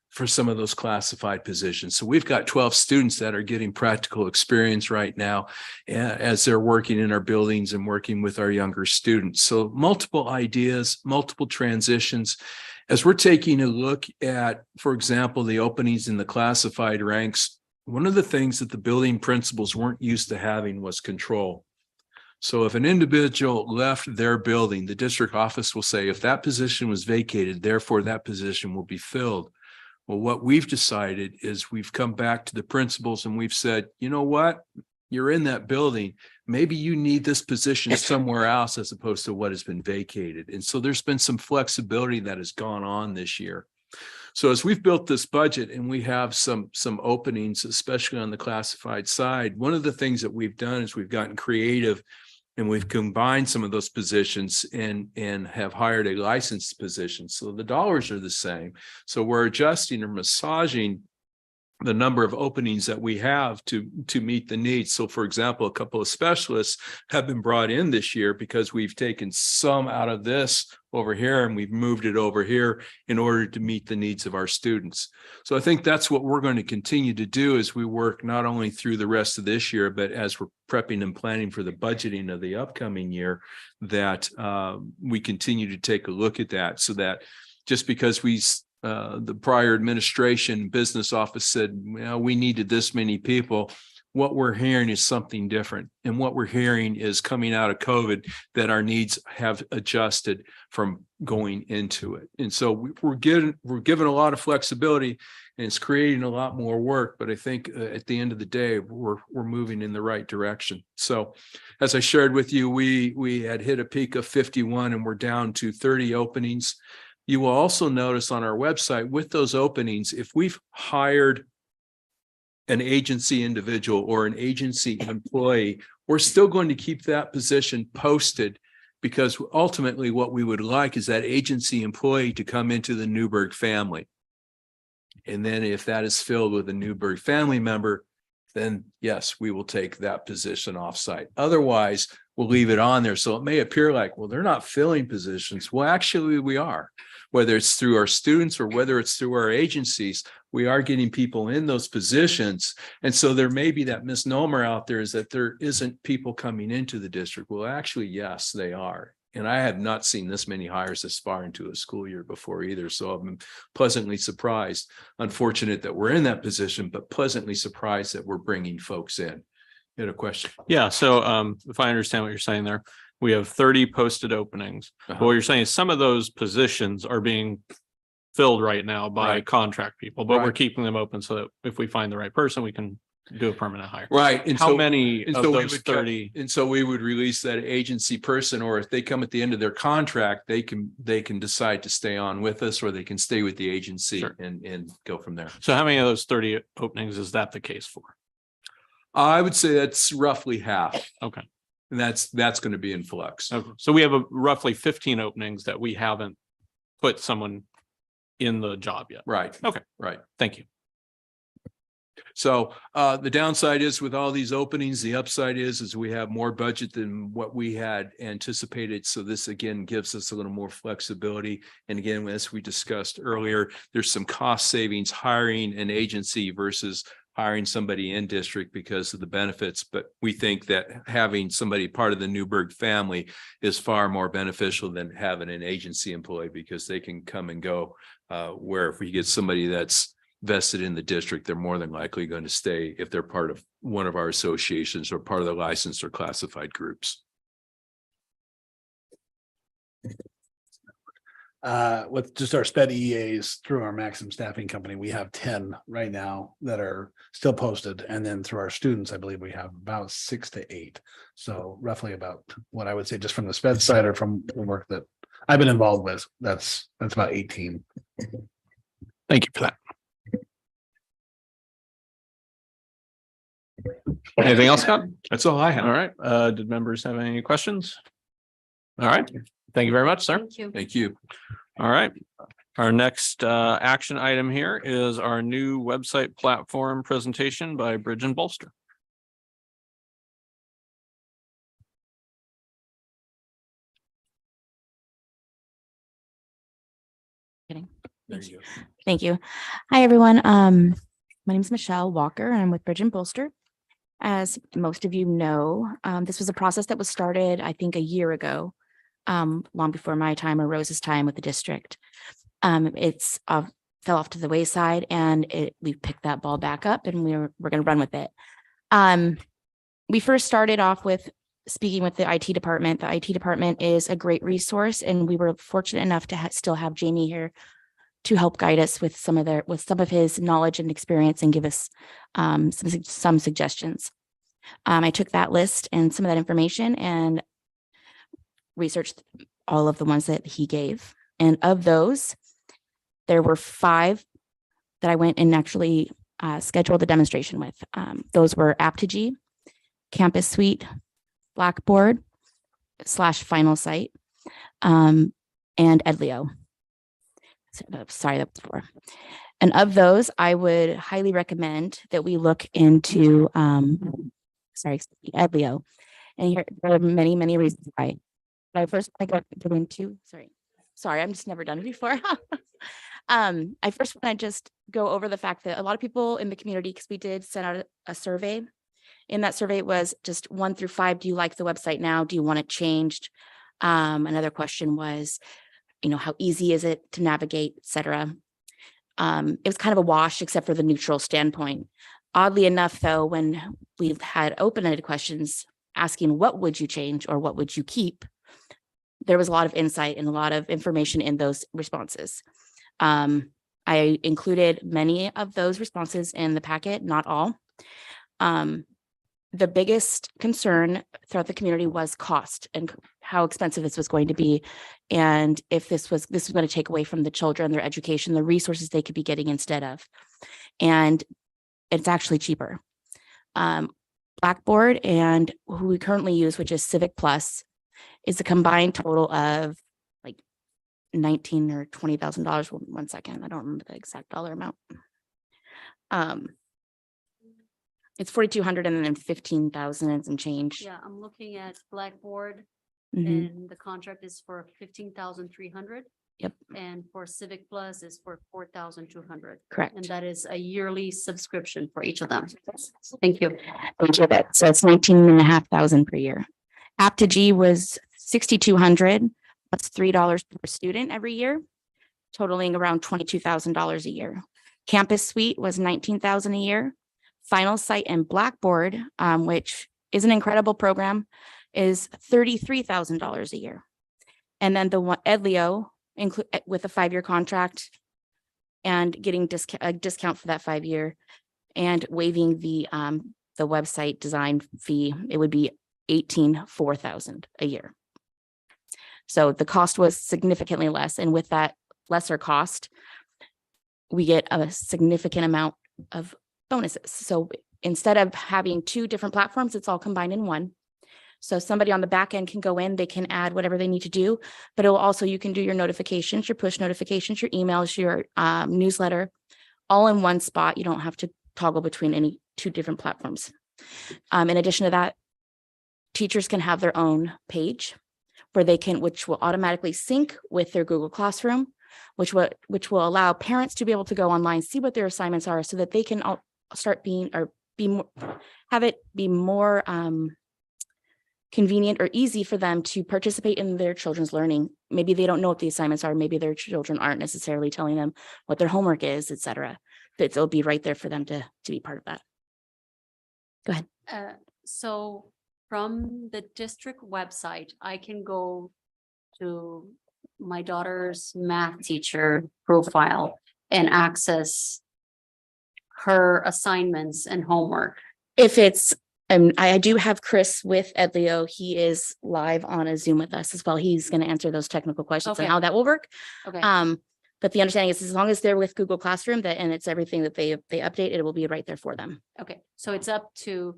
for some of those classified positions. So we've got 12 students that are getting practical experience right now as they're working in our buildings and working with our younger students. So multiple ideas, multiple transitions. As we're taking a look at, for example, the openings in the classified ranks, one of the things that the building principals weren't used to having was control. So if an individual left their building, the district office will say, if that position was vacated, therefore that position will be filled. Well, what we've decided is we've come back to the principals and we've said, you know what, you're in that building. Maybe you need this position somewhere else as opposed to what has been vacated. And so there's been some flexibility that has gone on this year. So as we've built this budget and we have some openings, especially on the classified side, one of the things that we've done is we've gotten creative, and we've combined some of those positions and have hired a licensed position. So the dollars are the same. So we're adjusting or massaging the number of openings that we have to meet the needs. So for example, a couple of specialists have been brought in this year because we've taken some out of this over here and we've moved it over here in order to meet the needs of our students. So I think that's what we're going to continue to do as we work not only through the rest of this year, but as we're prepping and planning for the budgeting of the upcoming year, that we continue to take a look at that, so that just because we the prior administration business office said, well, we needed this many people. What we're hearing is something different. And what we're hearing is coming out of COVID that our needs have adjusted from going into it. And so we're given a lot of flexibility, and it's creating a lot more work. But I think at the end of the day, we're moving in the right direction. So as I shared with you, we had hit a peak of 51 and we're down to 30 openings. You will also notice on our website with those openings, if we've hired an agency individual or an agency employee, we're still going to keep that position posted, because ultimately what we would like is that agency employee to come into the Newburgh family. And then if that is filled with a Newburgh family member, then yes, we will take that position offsite. Otherwise, we'll leave it on there. So it may appear like, well, they're not filling positions. Well, actually we are. Whether it's through our students or whether it's through our agencies, we are getting people in those positions. And so there may be that misnomer out there is that there isn't people coming into the district. Well, actually, yes, they are. And I have not seen this many hires this far into a school year before either. So I'm pleasantly surprised, unfortunate that we're in that position, but pleasantly surprised that we're bringing folks in. You had a question? Yeah, so if I understand what you're saying there, we have 30 posted openings. But what you're saying is some of those positions are being filled right now by Right. contract people, but we're Right. keeping them open so that if we find the right person, we can do a permanent hire. Right. And How so many and of so we those would 30? And so we would release that agency person, or if they come at the end of their contract, they can decide to stay on with us, or they can stay with the agency Sure. and go from there. So how many of those 30 openings is that the case for? I would say that's roughly half. Okay. And that's going to be in flux. Okay. So we have a roughly 15 openings that we haven't put someone in the job yet. Right. Okay. Right. Thank you. So the downside is with all these openings, the upside is we have more budget than what we had anticipated. So this again gives us a little more flexibility. And again, as we discussed earlier, there's some cost savings hiring an agency versus hiring somebody in district because of the benefits. But we think that having somebody part of the Newburgh family is far more beneficial than having an agency employee, because they can come and go. Where if we get somebody that's vested in the district, they're more than likely going to stay if they're part of one of our associations or part of the licensed or classified groups. With just our sped EAs through our Maxim Staffing Company, we have 10 right now that are still posted. And then through our students, I believe we have about 6 to 8. So roughly about what I would say just from the sped side or from the work that I've been involved with, that's about 18. Thank you for that. Anything else, Scott? That's all I have. All right. Did members have any questions? All right. Thank you very much, sir. Thank you. Thank you. All right. Our next action item here is our new website platform presentation by Bridge and Bolster. There you go. Thank you. Hi, everyone. My name is Michelle Walker, and I'm with Bridge and Bolster. As most of you know, this was a process that was started, I think, a year ago, long before my time or Rose's time with the district. It's fell off to the wayside, and we picked that ball back up, and we're going to run with it. We first started off with speaking with the IT department. The IT department is a great resource, and we were fortunate enough to still have Jamie here to help guide us with some of his knowledge and experience and give us some suggestions. I took that list and some of that information and researched all of the ones that he gave. And of those, there were 5 that I went and actually scheduled the demonstration with. Those were Aptigee, Campus Suite, Blackboard / Final Site, and Edlio. Sorry, that was 4. And of those, I would highly recommend that we look into, Edlio. And here there are many, many reasons why. But I first want to go into, sorry, I'm just never done it before. I first want to just go over the fact that a lot of people in the community, because we did send out a survey. In that survey, it was just 1 through 5. Do you like the website now? Do you want it changed? Another question was, how easy is it to navigate, et cetera. It was kind of a wash except for the neutral standpoint. Oddly enough, though, when we've had open-ended questions asking what would you change or what would you keep, there was a lot of insight and a lot of information in those responses. I included many of those responses in the packet, not all. The biggest concern throughout the community was cost and how expensive this was going to be. And if this was going to take away from the children, their education, the resources they could be getting instead of. And it's actually cheaper. Blackboard and who we currently use, which is Civic Plus, is a combined total of like $19,000 or $20,000. One second, I don't remember the exact dollar amount. It's 4,200 and then 15,000 and some change. Yeah, I'm looking at Blackboard Mhm. and the contract is for 15,300. Yep. And for Civic Plus is for 4,200. And Correct. that is a yearly subscription for each of them. Thank you. So it's 19,500 per year. Aptigee was 6,200 plus $3 per student every year, totaling around $22,000 a year. Campus Suite was 19,000 a year. Final Site and Blackboard, which is an incredible program, is $33,000 a year. And then the one Edlio with a 5-year contract and getting a discount for that 5-year and waiving the website design fee, it would be $18,400 a year. So the cost was significantly less. And with that lesser cost, we get a significant amount of bonuses. So instead of having 2 different platforms, it's all combined in one. So somebody on the back end can go in, they can add whatever they need to do, but it will also, you can do your notifications, your push notifications, your emails, your newsletter, all in one spot. You don't have to toggle between any 2 different platforms. In addition to that, teachers can have their own page where they can, which will automatically sync with their Google Classroom, which will allow parents to be able to go online, see what their assignments are so that they can start being, or be more, have it be more convenient or easy for them to participate in their children's learning. Maybe they don't know what the assignments are. Maybe their children aren't necessarily telling them what their homework is, etc. But it'll be right there for them to be part of that. Go ahead. So from the district website, I can go to my daughter's math teacher profile and access her assignments and homework. If it's, I do have Chris with Edlio. He is live on a Zoom with us as well. He's going to answer those technical questions Okay. and how that will work. Okay. But the understanding is as long as they're with Google Classroom and it's everything that they update, it will be right there for them. Okay, so it's up to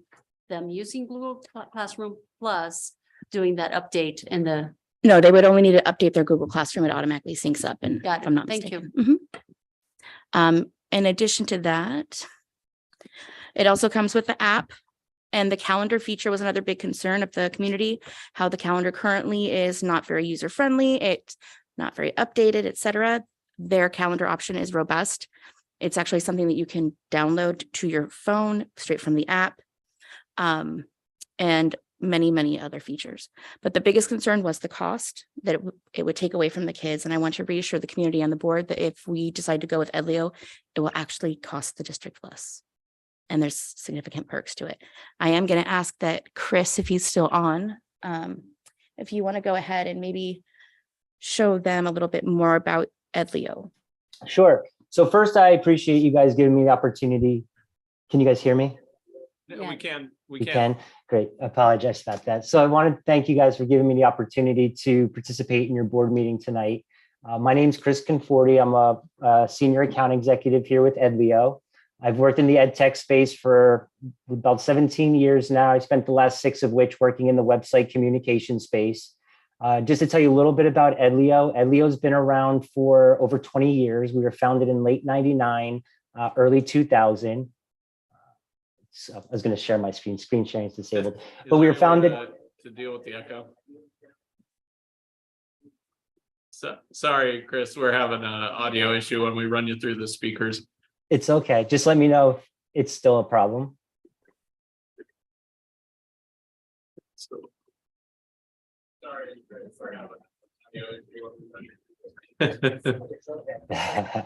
them using Google Classroom Plus doing that update in the, No, they would only need to update their Google Classroom. It automatically syncs up, and Got if it. I'm not Thank mistaken. Mhm. In addition to that, it also comes with the app, and the calendar feature was another big concern of the community. How the calendar currently is not very user friendly. It's not very updated, etc. Their calendar option is robust. It's actually something that you can download to your phone straight from the app, and many other features. But the biggest concern was the cost that it would take away from the kids. And I want to reassure the community and the board that if we decide to go with Edlio, it will actually cost the district less. And there's significant perks to it. I am going to ask that Chris, if he's still on, if you want to go ahead and maybe show them a little bit more about Edlio. Sure. So first, I appreciate you guys giving me the opportunity. Can you guys hear me? We can. You can. Great. I apologize about that. So I want to thank you guys for giving me the opportunity to participate in your board meeting tonight. My name is Chris Conforti. I'm a senior account executive here with Edlio. I've worked in the ed tech space for about 17 years now. I spent the last 6 of which working in the website communication space. Just to tell you a little bit about Edlio, Edlio's been around for over 20 years. We were founded in late 99, early 2000. So I was going to share my screen sharing is disabled, but we were founded. To deal with the echo. So, sorry, Chris, we're having an audio issue when we run you through the speakers. It's okay. Just let me know if it's still a problem. So, sorry, Chris, we're having an audio issue.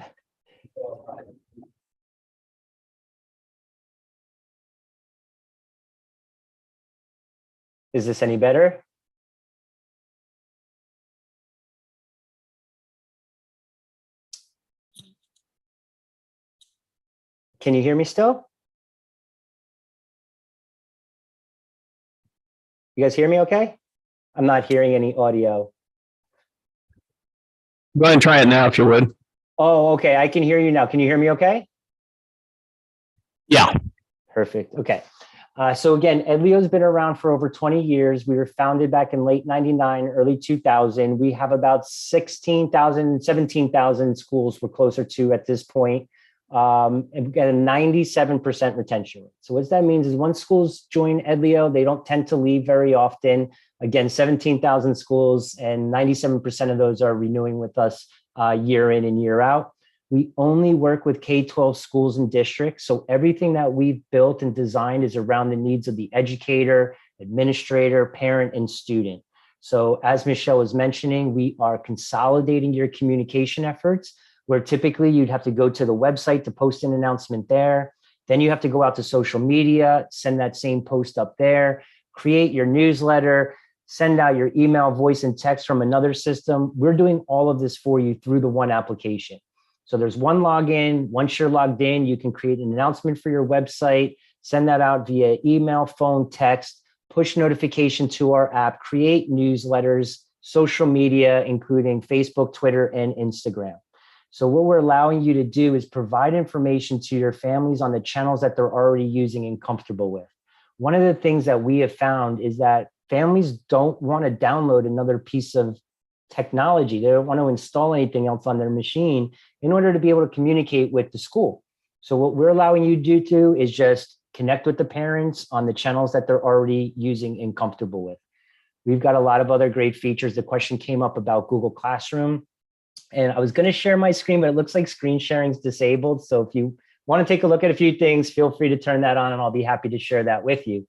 Is this any better? Can you hear me still? You guys hear me okay? I'm not hearing any audio. Go ahead and try it now if you would. Oh, okay. I can hear you now. Can you hear me okay? Yeah. Perfect. Okay. So again, Edleo's been around for over 20 years. We were founded back in late 99, early 2000. We have about 16,000, 17,000 schools we're closer to at this point. And we've got a 97% retention rate. So what that means is once schools join Edleo, they don't tend to leave very often. Again, 17,000 schools and 97% of those are renewing with us year in and year out. We only work with K-12 schools and districts. So everything that we've built and designed is around the needs of the educator, administrator, parent, and student. So as Michelle was mentioning, we are consolidating your communication efforts, where typically you'd have to go to the website to post an announcement there. Then you have to go out to social media, send that same post up there, create your newsletter, send out your email, voice, and text from another system. We're doing all of this for you through the one application. So there's one login. Once you're logged in, you can create an announcement for your website, send that out via email, phone, text, push notification to our app, create newsletters, social media, including Facebook, Twitter, and Instagram. So what we're allowing you to do is provide information to your families on the channels that they're already using and comfortable with. One of the things that we have found is that families don't want to download another piece of technology. They don't want to install anything else on their machine in order to be able to communicate with the school. So what we're allowing you to do is just connect with the parents on the channels that they're already using and comfortable with. We've got a lot of other great features. The question came up about Google Classroom. And I was going to share my screen, but it looks like screen sharing is disabled. So if you want to take a look at a few things, feel free to turn that on and I'll be happy to share that with you.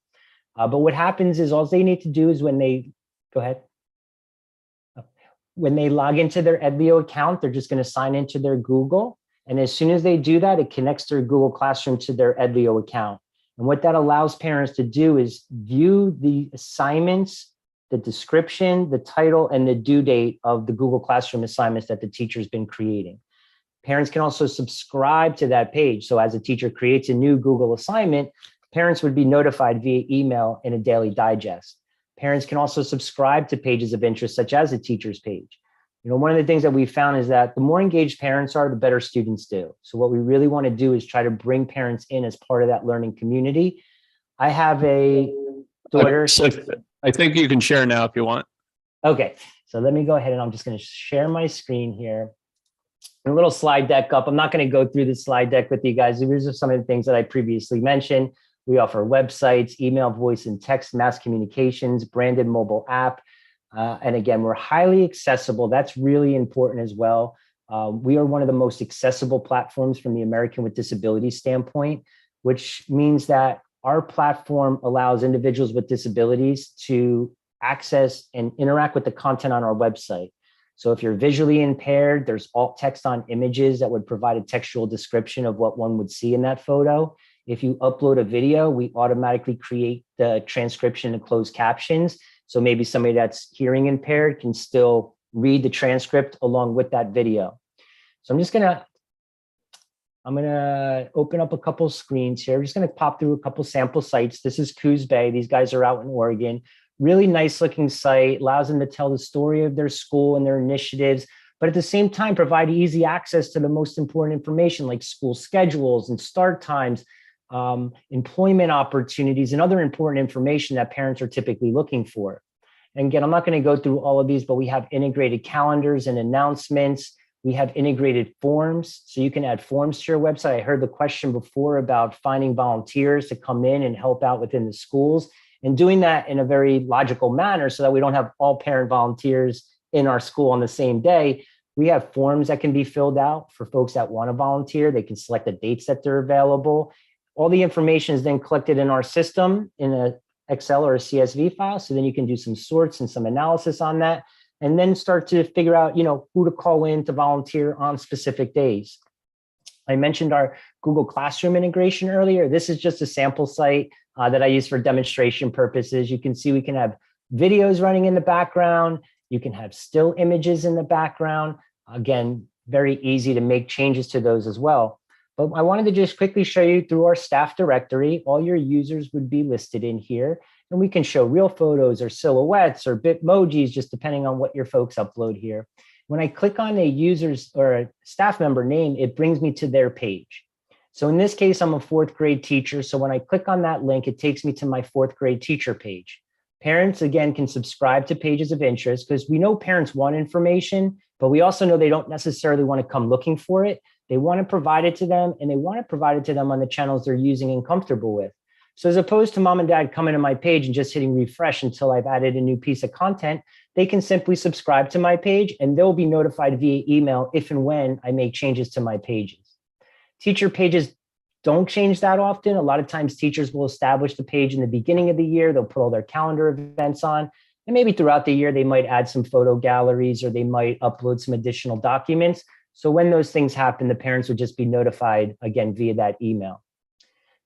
But what happens is all they need to do is when they, go ahead. When they log into their Edleo account, they're just going to sign into their Google. And as soon as they do that, it connects their Google Classroom to their Edleo account. And what that allows parents to do is view the assignments, the description, the title, and the due date of the Google Classroom assignments that the teacher's been creating. Parents can also subscribe to that page. So as a teacher creates a new Google assignment, parents would be notified via email in a daily digest. Parents can also subscribe to pages of interest, such as a teacher's page. You know, one of the things that we found is that the more engaged parents are, the better students do. So what we really want to do is try to bring parents in as part of that learning community. I have a daughter. I think you can share now if you want. Okay, so let me go ahead and I'm just going to share my screen here. A little slide deck up. I'm not going to go through the slide deck with you guys. These are some of the things that I previously mentioned. We offer websites, email, voice, and text, mass communications, branded mobile app. And again, we're highly accessible. That's really important as well. We are one of the most accessible platforms from the American with Disabilities standpoint, which means that our platform allows individuals with disabilities to access and interact with the content on our website. So if you're visually impaired, there's alt text on images that would provide a textual description of what one would see in that photo. If you upload a video, we automatically create the transcription and closed captions. So maybe somebody that's hearing impaired can still read the transcript along with that video. So I'm gonna open up a couple screens here. I'm just gonna pop through a couple sample sites. This is Coos Bay. These guys are out in Oregon. Really nice looking site, allows them to tell the story of their school and their initiatives, but at the same time, provide easy access to the most important information like school schedules and start times, employment opportunities, and other important information that parents are typically looking for. And again, I'm not going to go through all of these, but we have integrated calendars and announcements. We have integrated forms, so you can add forms to your website. I heard the question before about finding volunteers to come in and help out within the schools and doing that in a very logical manner so that we don't have all parent volunteers in our school on the same day. We have forms that can be filled out for folks that want to volunteer. They can select the dates that they're available. All the information is then collected in our system in an Excel or a CSV file. So then you can do some sorts and some analysis on that, and then start to figure out, who to call in to volunteer on specific days. I mentioned our Google Classroom integration earlier. This is just a sample site. that I use for demonstration purposes. You can see we can have videos running in the background. You can have still images in the background. Again, very easy to make changes to those as well. But I wanted to just quickly show you through our staff directory, all your users would be listed in here. And we can show real photos or silhouettes or Bitmojis, just depending on what your folks upload here. When I click on a user's or a staff member name, it brings me to their page. So in this case, I'm a 4th grade teacher. So when I click on that link, it takes me to my 4th grade teacher page. Parents, again, can subscribe to pages of interest because we know parents want information, but we also know they don't necessarily want to come looking for it. They want to provide it to them, and they want to provide it to them on the channels they're using and comfortable with. So as opposed to mom and dad coming to my page and just hitting refresh until I've added a new piece of content, they can simply subscribe to my page and they'll be notified via email if and when I make changes to my pages. Teacher pages don't change that often. A lot of times teachers will establish the page in the beginning of the year. They'll put all their calendar events on. And maybe throughout the year, they might add some photo galleries or they might upload some additional documents. So when those things happen, the parents would just be notified again via that email.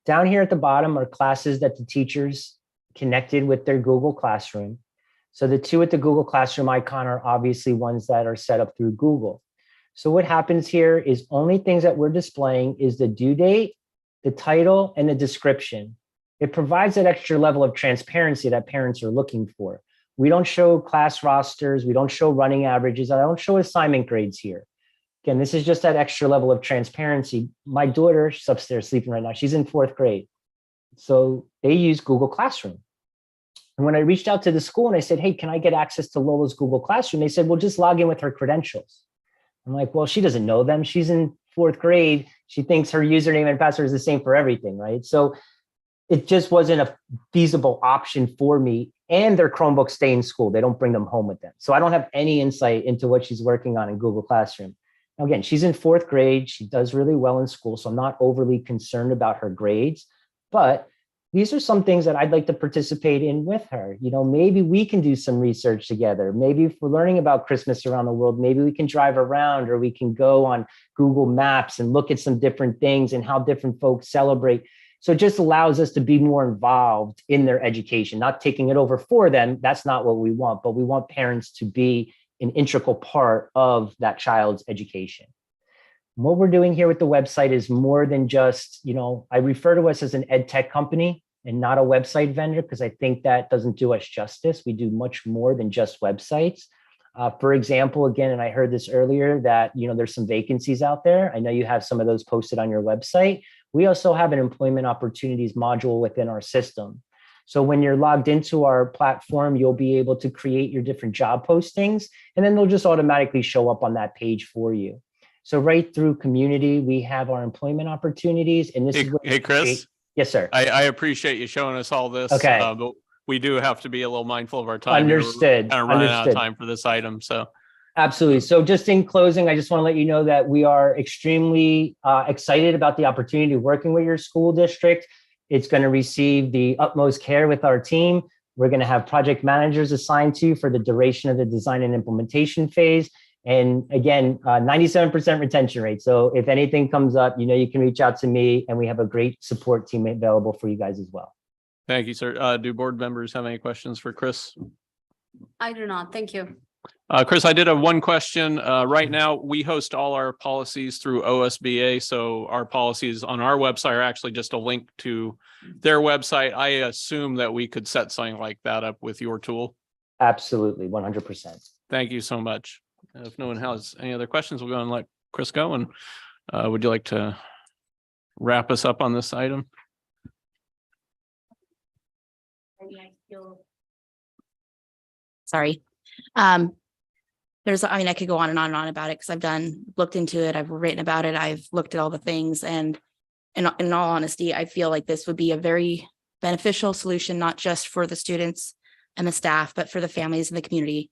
Down here at the bottom are classes that the teachers connected with their Google Classroom. So the two at the Google Classroom icon are obviously ones that are set up through Google. So what happens here is only things that we're displaying is the due date, the title, and the description. It provides that extra level of transparency that parents are looking for. We don't show class rosters. We don't show running averages. I don't show assignment grades here. Again, this is just that extra level of transparency. My daughter, she's upstairs sleeping right now. She's in 4th grade. So they use Google Classroom. And when I reached out to the school and I said, hey, can I get access to Lola's Google Classroom? They said, well, just log in with her credentials. I'm like, well, she doesn't know them. She's in 4th grade. She thinks her username and password is the same for everything, right? So it just wasn't a feasible option for me. And their Chromebooks stay in school. They don't bring them home with them. So I don't have any insight into what she's working on in Google Classroom. Now, again, she's in 4th grade. She does really well in school. So I'm not overly concerned about her grades. But these are some things that I'd like to participate in with her. You know, maybe we can do some research together. Maybe if we're learning about Christmas around the world, maybe we can drive around or we can go on Google Maps and look at some different things and how different folks celebrate. So it just allows us to be more involved in their education, not taking it over for them. That's not what we want, but we want parents to be an integral part of that child's education. What we're doing here with the website is more than just, you know, I refer to us as an ed tech company and not a website vendor because I think that doesn't do us justice. We do much more than just websites. For example, again, and I heard this earlier that, you know, there's some vacancies out there. I know you have some of those posted on your website. We also have an employment opportunities module within our system. So when you're logged into our platform, you'll be able to create your different job postings, and then they'll just automatically show up on that page for you. So right through community, we have our employment opportunities. And this is what Hey, Chris. Yes, sir. I appreciate you showing us all this. Okay. But we do have to be a little mindful of our time. Understood. Kind of running out of Understood. time for this item. So Absolutely. So just in closing, I just want to let you know that we are extremely excited about the opportunity of working with your school district. It's going to receive the utmost care with our team. We're going to have project managers assigned to you for the duration of the design and implementation phase. And again, 97% retention rate. So if anything comes up, you know, you can reach out to me and we have a great support team available for you guys as well. thank you, sir. Do board members have any questions for Chris? I do not. Thank you. Chris, I did have one question. Right now, we host all our policies through OSBA. So our policies on our website are actually just a link to their website. I assume that we could set something like that up with your tool. Absolutely, 100%. Thank you so much. If no one has any other questions, we'll go and let Chris go. And would you like to wrap us up on this item? Sorry. I mean, I could go on and on about it because I've looked into it. I've written about it. I've looked at all the things. And in all honesty, I feel like this would be a very beneficial solution, not just for the students and the staff, but for the families and the community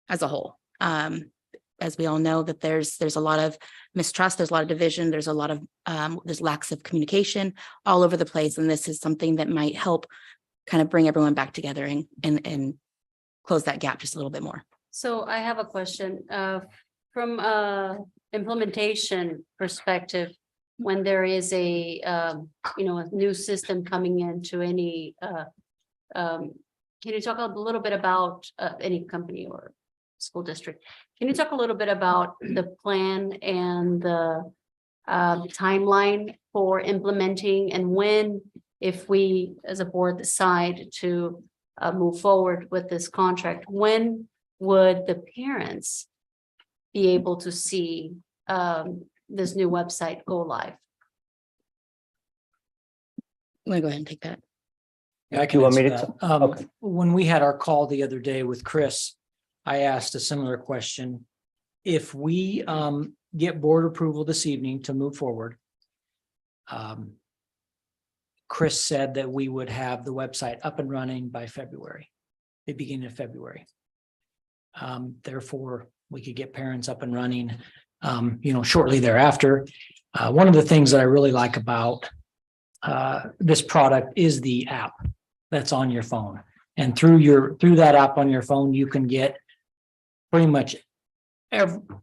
as a whole. As we all know that there's a lot of mistrust, there's a lot of division, there's a lot of there's lacks of communication all over the place. And this is something that might help kind of bring everyone back together and close that gap just a little bit more. So I have a question. From a implementation perspective, when there is a, a new system coming into any, can you talk a little bit about, any company or school district? Can you talk a little bit about the plan and the, timeline for implementing, and when, if we as a board decide to, move forward with this contract, when would the parents be able to see, this new website go live? I'm gonna go ahead and take that. Yeah, I You can want me answer to that. okay. When we had our call the other day with Chris, I asked a similar question. If we get board approval this evening to move forward, Chris said that we would have the website up and running by February, the beginning of February. Therefore, we could get parents up and running, shortly thereafter. One of the things that I really like about this product is the app that's on your phone. And through that app on your phone, you can get pretty much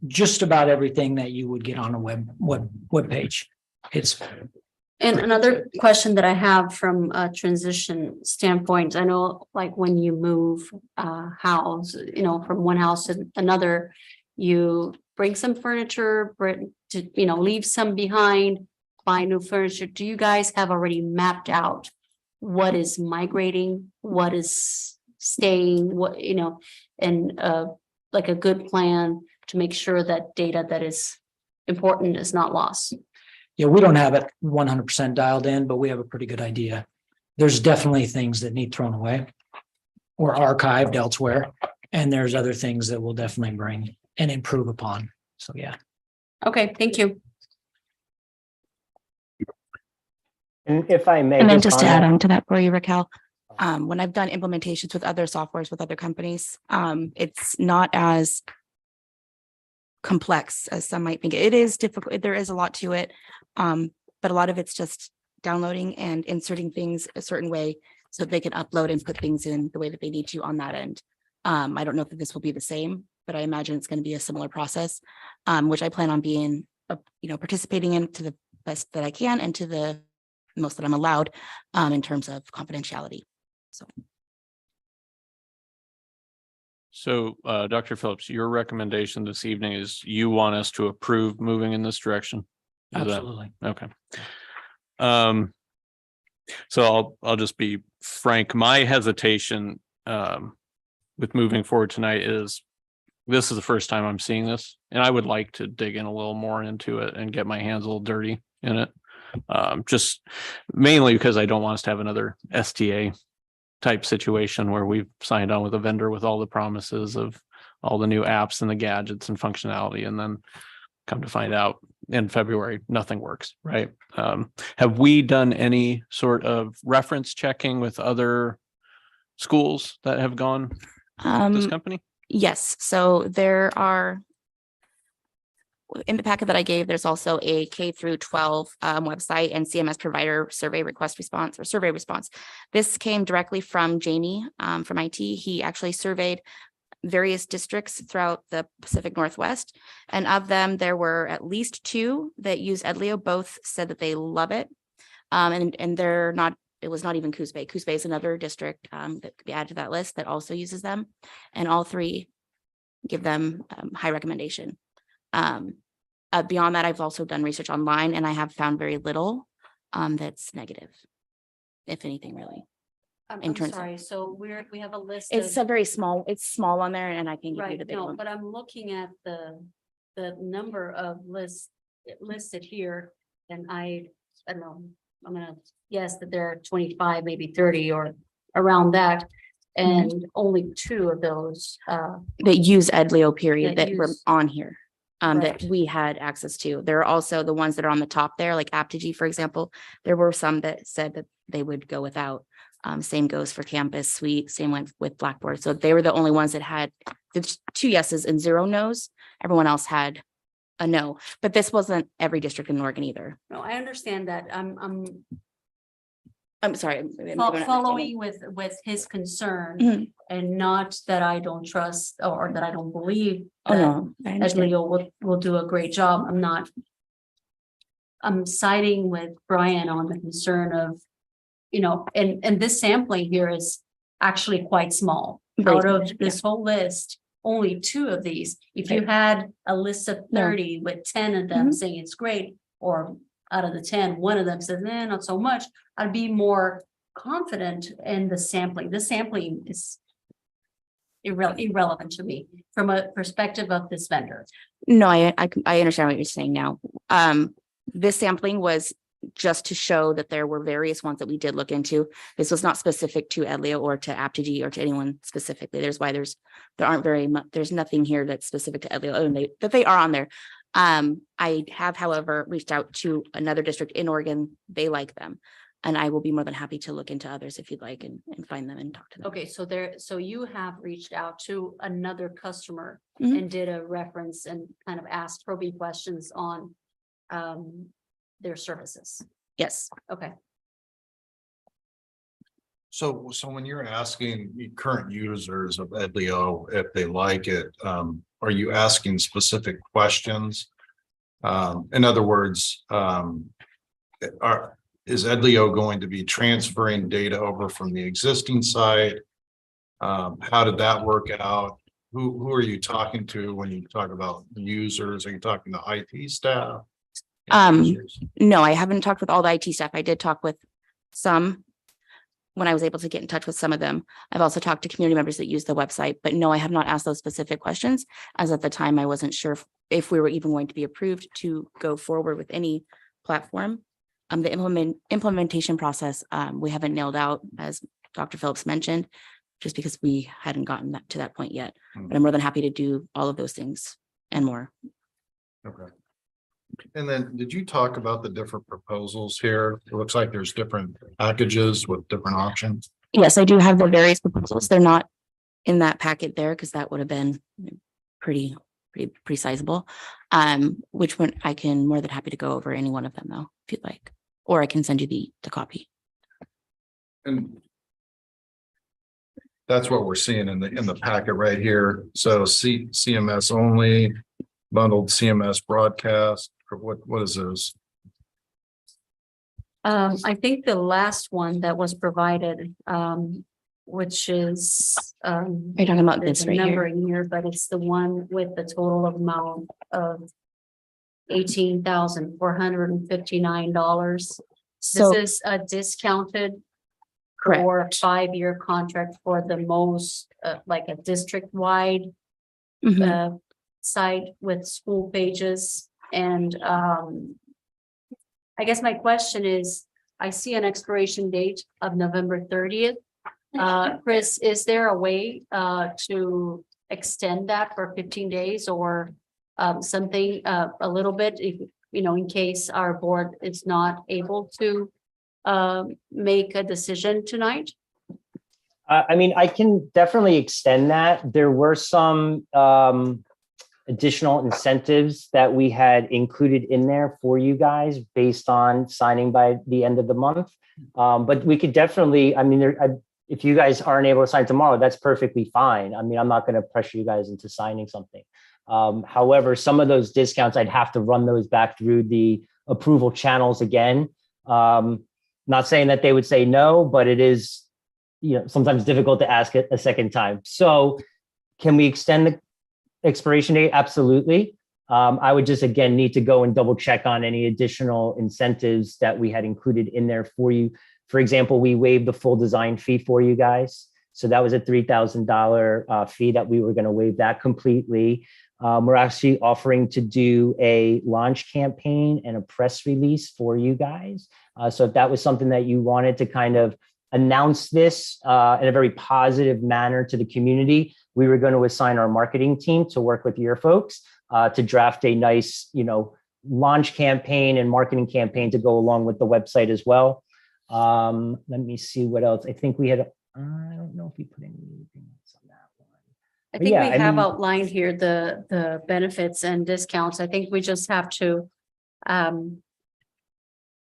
just about everything that you would get on a web page. It's And another question that I have from a transition standpoint, I know like when you move house, from one house to another, you bring some furniture, leave some behind, buy new furniture. Do you guys have already mapped out what is migrating, what is staying, and like a good plan to make sure that data that is important is not lost? Yeah, we don't have it 100% dialed in, but we have a pretty good idea. There's definitely things that need thrown away or archived elsewhere. And there's other things that we'll definitely bring and improve upon. So, yeah. Okay, thank you. And if I may. And then just to add comment- on to that for you, Raquel, when I've done implementations with other softwares with other companies, it's not as complex as some might think. It is difficult. There is a lot to it. But a lot of it's just downloading and inserting things a certain way so they can upload and put things in the way that they need to on that end. I don't know if this will be the same, but I imagine it's going to be a similar process, which I plan on being, participating in to the best that I can and to the most that I'm allowed in terms of confidentiality. So, Dr. Phillips, your recommendation this evening is you want us to approve moving in this direction? Is that- Absolutely. Okay. So I'll just be frank. My hesitation with moving forward tonight is this is the first time I'm seeing this, and I would like to dig in a little more into it and get my hands a little dirty in it. Just mainly because I don't want us to have another STA type situation where we've signed on with a vendor with all the promises of all the new apps and the gadgets and functionality, and then come to find out in February, nothing works, right? Have we done any sort of reference checking with other schools that have gone with this company? Yes, so there are, in the packet that I gave, there's also a K through 12 website and CMS provider survey survey response. This came directly from Jamie from IT. He actually surveyed various districts throughout the Pacific Northwest. And of them, there were at least 2 that use Edlio. Both said that they love it. And they're not, it was not even Coos Bay. Coos Bay is another district that could be added to that list that also uses them. And all 3 give them high recommendation. Beyond that, I've also done research online and I have found very little that's negative, if anything, really. I'm Interns. sorry, so we have a list. It's a very small, it's small on there and I can give you Right, the big no, one. but I'm looking at the number of lists listed here, and I don't know, I'm gonna guess that there are 25, maybe 30 or around that. And only 2 of those, That use Edlio period That that were use- on here. That Right. we had access to. There are also the ones that are on the top there, like Aptigee, for example. There were some that said that they would go without. Same goes for Campus Suite, same went with Blackboard. So they were the only ones that had the 2 yeses and 0 nos. Everyone else had a no, but this wasn't every district in Oregon either. no, I understand that. I'm sorry. maybe I'm not understanding. Following with his concern, Mhm. and not that I don't trust or that I don't believe Oh, that no. I understand. Edlio will do a great job. I'm not I'm siding with Brian on the concern of, and this sampling here is actually quite small. Very Out small, of this whole list, only 2 of these, if you had a list of No. 30 with 10 of them Mhm. saying it's great, or out of the 10, 1 of them says, not so much, I'd be more confident in the sampling. The sampling is irrelevant to me from a perspective of this vendor. No, I understand what you're saying now. This sampling was just to show that there were various ones that we did look into. This was not specific to Edleo or to Aptogee or to anyone specifically. There's nothing here that's specific to Edleo, and that they are on there. I have, however, reached out to another district in Oregon. They like them. And I will be more than happy to look into others if you'd like and find them and talk to them. Okay, so you have reached out to another customer Mhm. and did a reference and kind of asked probing questions on their services. Yes. Okay. So when you're asking the current users of Edleo if they like it, are you asking specific questions? In other words, is Edleo going to be transferring data over from the existing site? How did that work out? Who are you talking to when you talk about users? Are you talking to IT staff? No, I haven't talked with all the IT staff. I did talk with some when I was able to get in touch with some of them. I've also talked to community members that use the website, but no, I have not asked those specific questions, as at the time I wasn't sure if we were even going to be approved to go forward with any platform. The implementation process, we haven't nailed out, as Dr. Phillips mentioned, just because we hadn't gotten to that point yet. But I'm more than happy to do all of those things and more. Okay. And then did you talk about the different proposals here? It looks like there's different packages with different options. Yes, I do have the various proposals. They're not in that packet there because that would have been pretty sizable. Which one I can more than happy to go over any one of them though, if you'd like, or I can send you the copy. And that's what we're seeing in the packet right here. So CMS only, bundled CMS broadcast, or what is this? I think the last one that was provided, which is Are you talking about there's this a right number here? in here, but it's the one with the total amount of $18,459. So, This is a discounted correct. for a 5-year contract for the most, like a district-wide Mhm. site with school pages. And I guess my question is, I see an expiration date of November 30th. Chris, is there a way to extend that for 15 days or something a little bit, if, in case our board is not able to make a decision tonight? I mean, I can definitely extend that. There were some additional incentives that we had included in there for you guys based on signing by the end of the month. But we could definitely, I mean, if you guys aren't able to sign tomorrow, that's perfectly fine. I mean, I'm not going to pressure you guys into signing something. However, some of those discounts, I'd have to run those back through the approval channels again. Not saying that they would say no, but it is, sometimes difficult to ask it a second time. So can we extend the expiration date? Absolutely. I would just, again, need to go and double check on any additional incentives that we had included in there for you. For example, we waived the full design fee for you guys. So that was a $3,000 fee that we were going to waive that completely. We're actually offering to do a launch campaign and a press release for you guys. So if that was something that you wanted to kind of announce this in a very positive manner to the community, we were going to assign our marketing team to work with your folks to draft a nice, launch campaign and marketing campaign to go along with the website as well. Let me see what else. I think we had, I don't know if we put anything else on that one. I But think yeah, we I have mean- outlined here the benefits and discounts. I think we just have to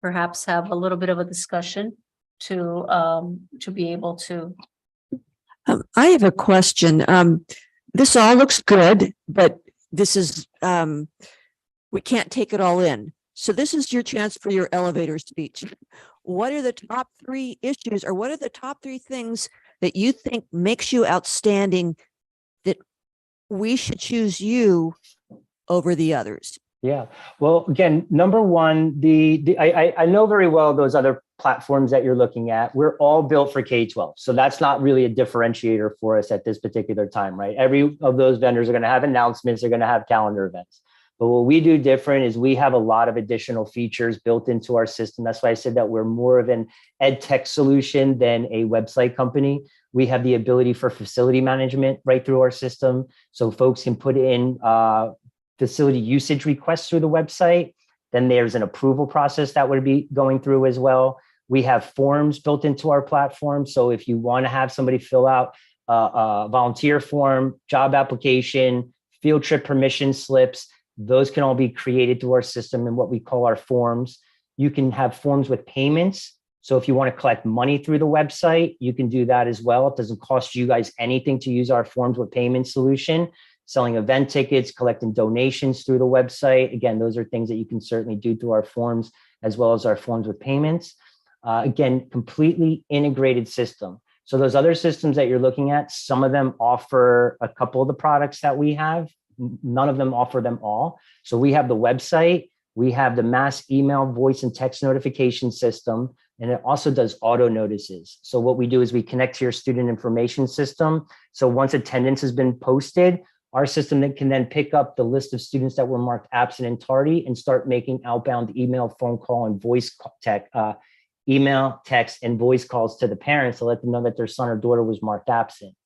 perhaps have a little bit of a discussion to be able to. I have a question. This all looks good, but this is, we can't take it all in. So this is your chance for your elevator speech. What are the top 3 issues, or what are the top 3 things that you think makes you outstanding that we should choose you over the others? Yeah, well, again, number one, I know very well those other platforms that you're looking at. We're all built for K-12. So that's not really a differentiator for us at this particular time, right? Every of those vendors are going to have announcements, they're going to have calendar events. But what we do different is we have a lot of additional features built into our system. That's why I said that we're more of an ed tech solution than a website company. We have the ability for facility management right through our system. So folks can put in facility usage requests through the website. Then there's an approval process that would be going through as well. We have forms built into our platform. So if you want to have somebody fill out a volunteer form, job application, field trip permission slips, those can all be created through our system in what we call our forms. You can have forms with payments. So if you want to collect money through the website, you can do that as well. It doesn't cost you guys anything to use our forms with payment solution. Selling event tickets, collecting donations through the website. Again, those are things that you can certainly do through our forms, as well as our forms with payments. Again, completely integrated system. So those other systems that you're looking at, some of them offer a couple of the products that we have. None of them offer them all. So we have the website, we have the mass email, voice, and text notification system, and it also does auto notices. So what we do is we connect to your student information system. So once attendance has been posted, our system that can then pick up the list of students that were marked absent and tardy and start making outbound email, phone call, and voice email, text, and voice calls to the parents to let them know that their son or daughter was marked absent.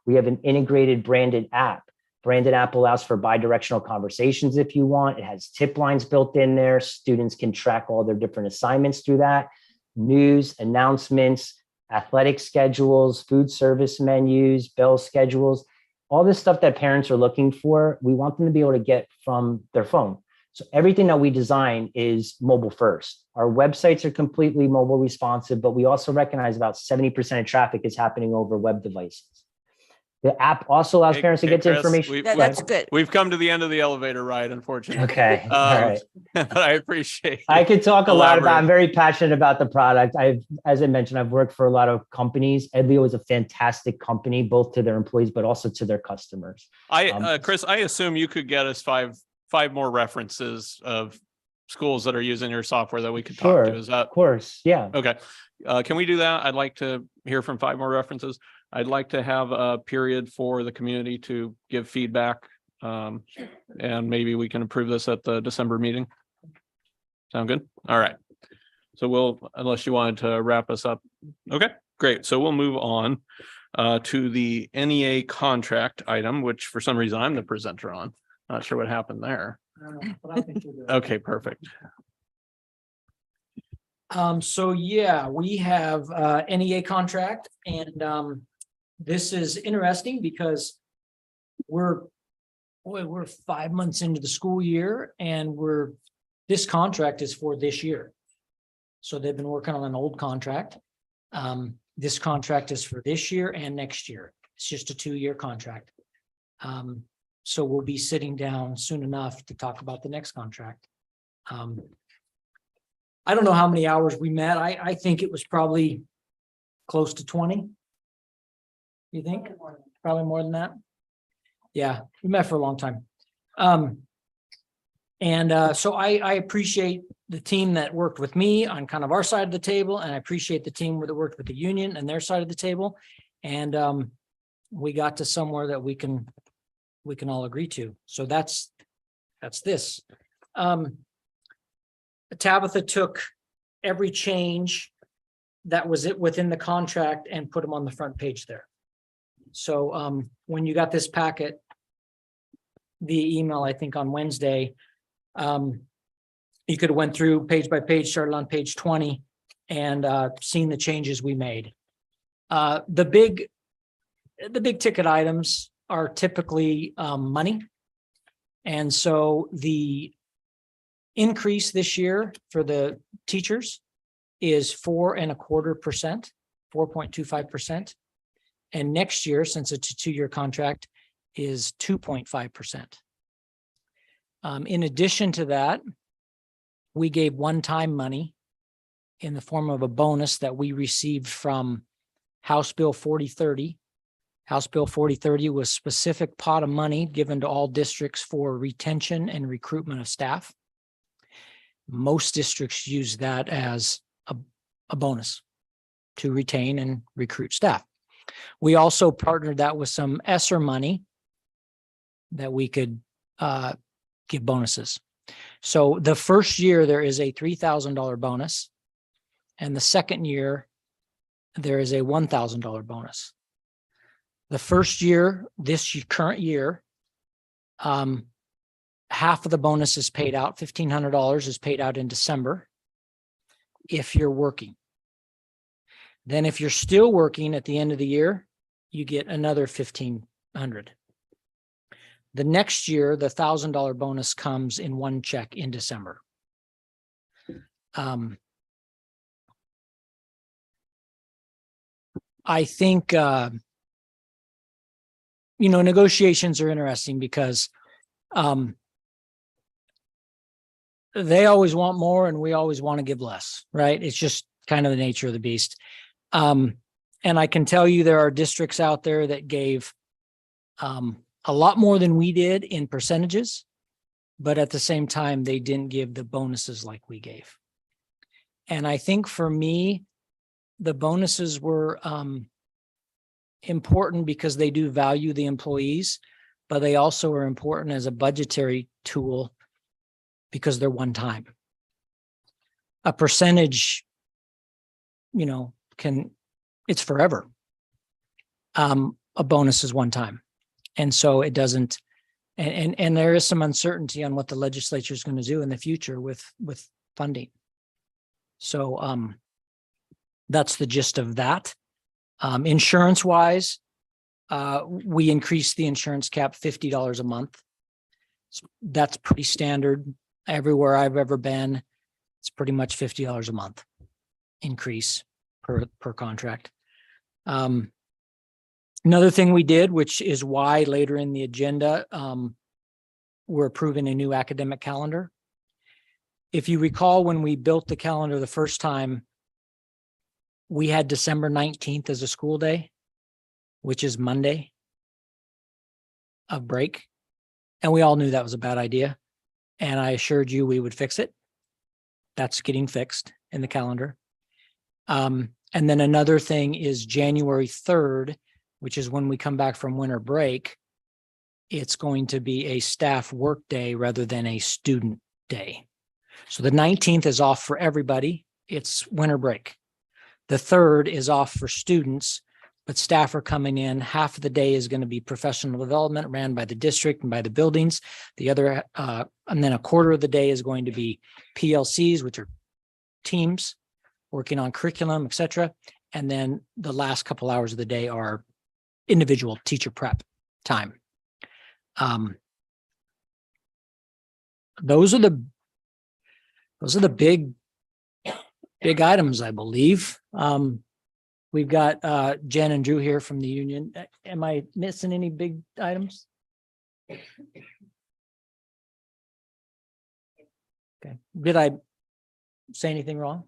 We have an integrated branded app. Branded app allows for bi-directional conversations if you want. It has tip lines built in there. Students can track all their different assignments through that. News, announcements, athletic schedules, food service menus, bell schedules, all this stuff that parents are looking for, we want them to be able to get from their phone. So everything that we design is mobile first. Our websites are completely mobile responsive, but we also recognize about 70% of traffic is happening over web devices. The app also allows parents to get to Chris, information. That's good. We've come to the end of the elevator ride, unfortunately. Okay, all right. But I appreciate. I could talk a lot about, I'm Elaborate. very passionate about the product. As I mentioned, I've worked for a lot of companies. Edleo is a fantastic company, both to their employees, but also to their customers. Chris, I assume you could get us five more references of schools that are using your software that we could talk Sure, to. Is that of course, yeah. okay? Can we do that? I'd like to hear from 5 more references. I'd like to have a period for the community to give feedback. And maybe we can approve this at the December meeting. Sound good? All right. So unless you wanted to wrap us up. Okay, great. So we'll move on to the NEA contract item, which for some reason I'm the presenter on. Not sure what happened there. Okay, perfect. So yeah, we have NEA contract, and this is interesting because we're 5 months into the school year, and this contract is for this year. So they've been working on an old contract. This contract is for this year and next year. It's just a 2-year contract. So we'll be sitting down soon enough to talk about the next contract. I don't know how many hours we met. I think it was probably close to 20. You think? Probably more than that. Yeah, we met for a long time. So I appreciate the team that worked with me on kind of our side of the table, and I appreciate the team that worked with the union and their side of the table. And we got to somewhere that we can all agree to. So that's this. Tabitha took every change that was within the contract and put them on the front page there. So when you got this packet via email, I think on Wednesday, you could have went through page by page, started on page 20, and seen the changes we made. The big ticket items are typically money. And so the increase this year for the teachers is 4.25%, 4.25%. And next year, since it's a 2-year contract, is 2.5%. In addition to that, we gave one-time money in the form of a bonus that we received from House Bill 4030. House Bill 4030 was specific pot of money given to all districts for retention and recruitment of staff. Most districts use that as a bonus to retain and recruit staff. We also partnered that with some ESSER money that we could give bonuses. So the first year there is a $3,000 bonus, and the second year there is a $1,000 bonus. The first year, current year, half of the bonus is paid out, $1,500 is paid out in December if you're working. Then if you're still working at the end of the year, you get another $1,500. The next year, the $1,000 bonus comes in one check in December. I think, negotiations are interesting because they always want more and we always want to give less, right? It's just kind of the nature of the beast. And I can tell you there are districts out there that gave a lot more than we did in percentages, but at the same time, they didn't give the bonuses like we gave. And I think for me, the bonuses were important because they do value the employees, but they also are important as a budgetary tool because they're one time. A percentage, it's forever. A bonus is one time. And so it doesn't, and there is some uncertainty on what the legislature is going to do in the future with funding. So that's the gist of that. Insurance wise, we increased the insurance cap $50 a month. That's pretty standard everywhere I've ever been. It's pretty much $50 a month increase per contract. Another thing we did, which is why later in the agenda, we're approving a new academic calendar. If you recall, when we built the calendar the first time, we had December 19th as a school day, which is Monday of break. And we all knew that was a bad idea. And I assured you we would fix it. That's getting fixed in the calendar. And then another thing is January 3rd, which is when we come back from winter break. It's going to be a staff work day rather than a student day. So the 19th is off for everybody. It's winter break. The 3rd is off for students, but staff are coming in. Half of the day is going to be professional development ran by the district and by the buildings. The other, and then a quarter of the day is going to be PLCs, which are teams working on curriculum, et cetera. And then the last couple hours of the day are individual teacher prep time. Those are the big items, I believe. We've got Jen and Drew here from the union. Am I missing any big items? Okay. Did I say anything wrong?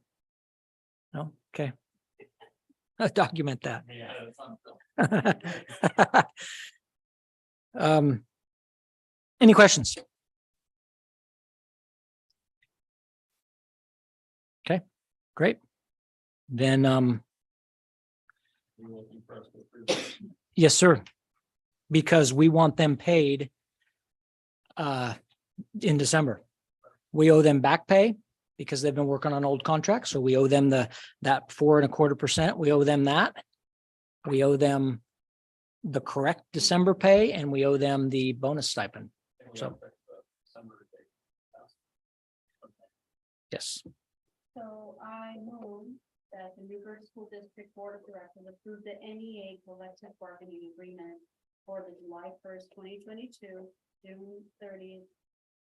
No? Okay. I'll document that. Any questions? Okay, great. Then, yes, sir. Because we want them paid in December. We owe them back pay because they've been working on old contracts. So we owe them that 4.25%. We owe them that. We owe them the correct December pay, and we owe them the bonus stipend. So yes. So I move that the Newburgh School District Board of Directors approve the NEA collective bargaining agreement for the July 1st, 2022, June 30th,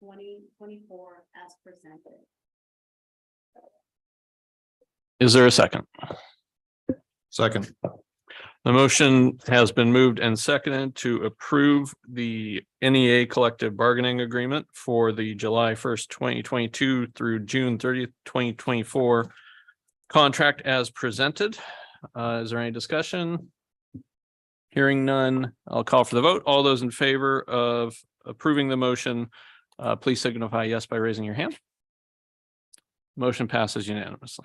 2024 as presented. Is there a second? Second. The motion has been moved and seconded to approve the NEA collective bargaining agreement for the July 1st, 2022 through June 30th, 2024 contract as presented. Is there any discussion? Hearing none, I'll call for the vote. All those in favor of approving the motion, please signify yes by raising your hand. Motion passes unanimously.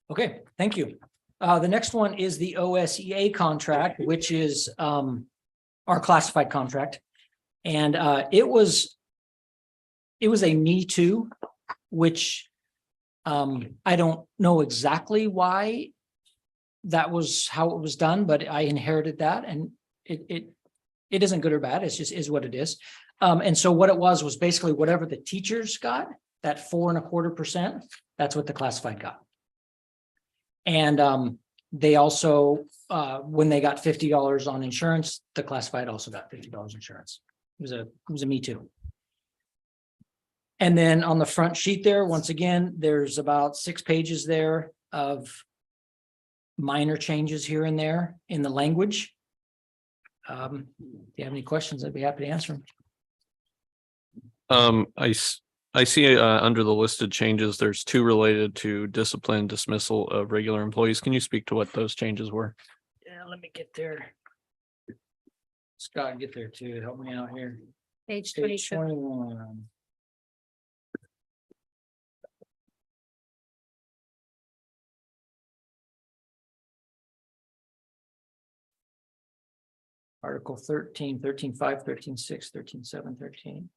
Okay, thank you. The next one is the OSEA contract, which is our classified contract. And it was a Me Too, which I don't know exactly why that was how it was done, but I inherited that, and it isn't good or bad. It's just is what it is. And so what it was basically whatever the teachers got, that 4.25%, that's what the classified got. And they also, when they got $50 on insurance, the classified also got $50 insurance. It was a Me Too. And then on the front sheet there, once again, there's about 6 pages there of minor changes here and there in the language. If you have any questions, I'd be happy to answer them. I see under the listed changes, there's 2 related to discipline dismissal of regular employees. Can you speak to what those changes were? Yeah, let me get there. Scott, get there too. Help me out here. Page Page 22. 21. Article 13, 13.5, 13.6, 13.7, 13.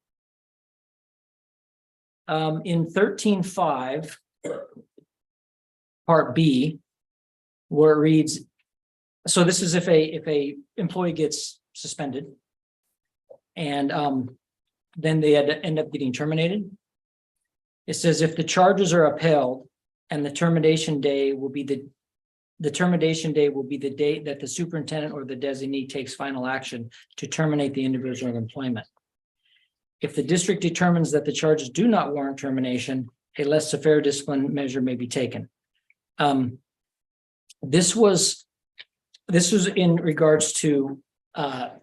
In 13.5, Part B, where it reads, so this is if a employee gets suspended and then they had to end up getting terminated. It says if the charges are upheld and the termination day will be the date that the superintendent or the designee takes final action to terminate the individual employment. If the district determines that the charges do not warrant termination, a less severe discipline measure may be taken. This was in regards to how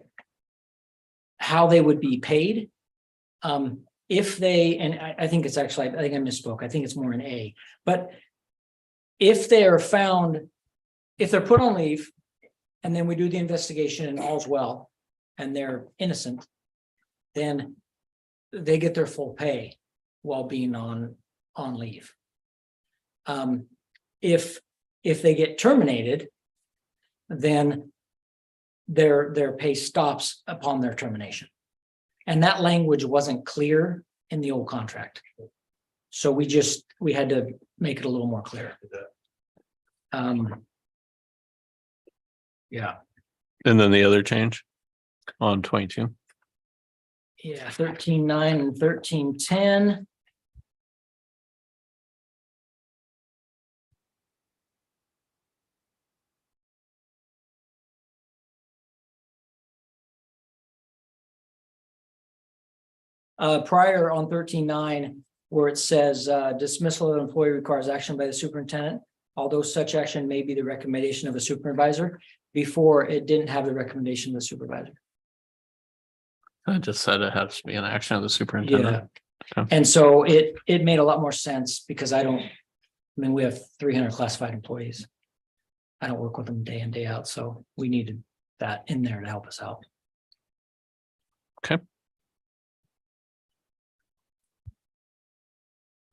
they would be paid. If they, and I think it's actually, I think I misspoke. I think it's more an A, but if they are found, if they're put on leave and then we do the investigation and all's well, and they're innocent, then they get their full pay while being on leave. If they get terminated, then their pay stops upon their termination. And that language wasn't clear in the old contract. So we had to make it a little more clear. Yeah. And then the other change on 22. Yeah, 13.9 and 13.10. Prior on 13.9, where it says dismissal of an employee requires action by the superintendent, although such action may be the recommendation of a supervisor. Before, it didn't have the recommendation of the supervisor. I just said it has to be an action of the superintendent. Yeah. And so it made a lot more sense because I mean, we have 300 classified employees. I don't work with them day in, day out, so we needed that in there to help us out. Okay.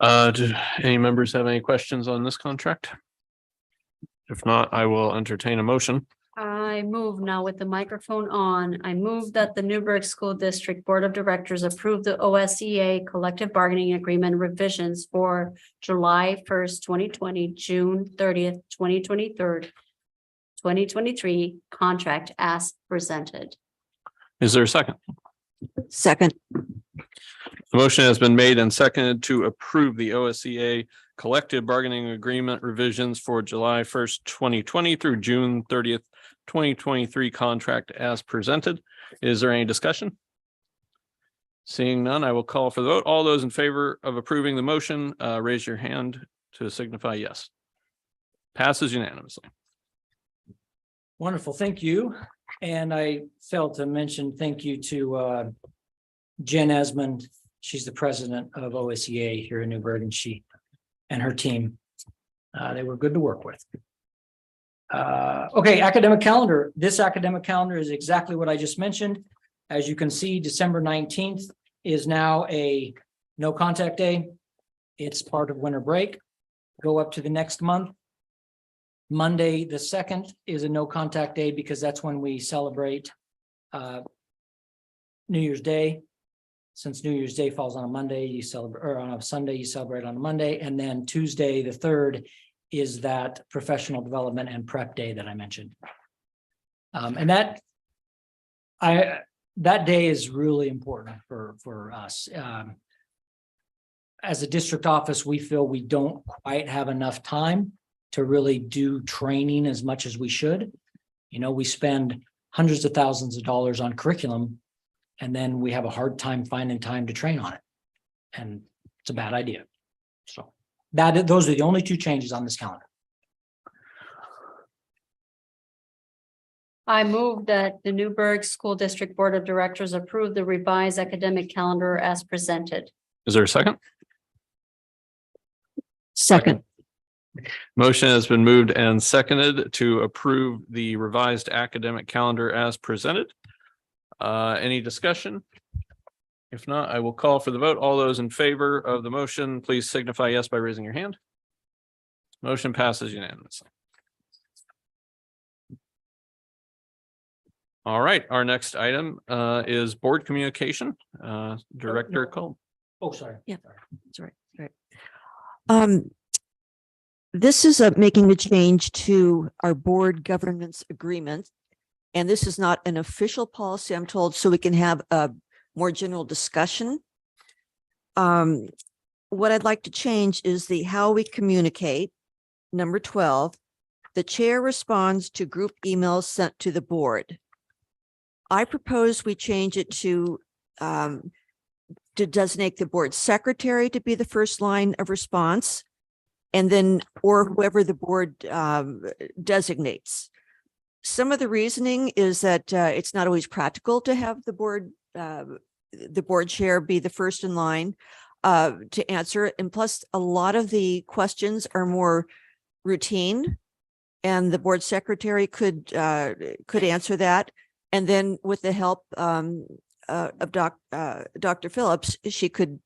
Do any members have any questions on this contract? If not, I will entertain a motion. I move now with the microphone on. I move that the Newburgh School District Board of Directors approve the OSEA collective bargaining agreement revisions for July 1st, 2020, June 30th, 2023 contract as presented. Is there a second? Second. The motion has been made and seconded to approve the OSEA collective bargaining agreement revisions for July 1st, 2020 through June 30th, 2023 contract as presented. Is there any discussion? Seeing none, I will call for the vote. All those in favor of approving the motion, raise your hand to signify yes. Passes unanimously. Wonderful, thank you. And I failed to mention thank you to Jen Esmond. She's the president of OSEA here in Newburgh, and she and her team. They were good to work with. Okay, academic calendar. This academic calendar is exactly what I just mentioned. As you can see, December 19th is now a no contact day. It's part of winter break. Go up to the next month. Monday, the 2nd is a no contact day because that's when we celebrate New Year's Day. Since New Year's Day falls on a Monday, you celebrate, or on a Sunday, you celebrate on a Monday. And then Tuesday, the 3rd, is that professional development and prep day that I mentioned. And that day is really important for us. As a district office, we feel we don't quite have enough time to really do training as much as we should. You know, we spend hundreds of thousands of dollars on curriculum, and then we have a hard time finding time to train on it. And it's a bad idea. So those are the only 2 changes on this calendar. I move that the Newburgh School District Board of Directors approve the revised academic calendar as presented. Is there a second? Second. Motion has been moved and seconded to approve the revised academic calendar as presented. Any discussion? If not, I will call for the vote. All those in favor of the motion, please signify yes by raising your hand. Motion passes unanimously. All right, our next item is board communication. Director Cole. Oh, sorry. Yeah. Sorry. Right. This is making a change to our board governance agreement. And this is not an official policy, I'm told, so we can have a more general discussion. What I'd like to change is the how we communicate, number 12. The chair responds to group emails sent to the board. I propose we change it to designate the board secretary to be the first line of response, and then, or whoever the board designates. Some of the reasoning is that it's not always practical to have the board chair be the first in line to answer. And plus, a lot of the questions are more routine, and the board secretary could answer that. And then with the help of Dr. Phillips, she could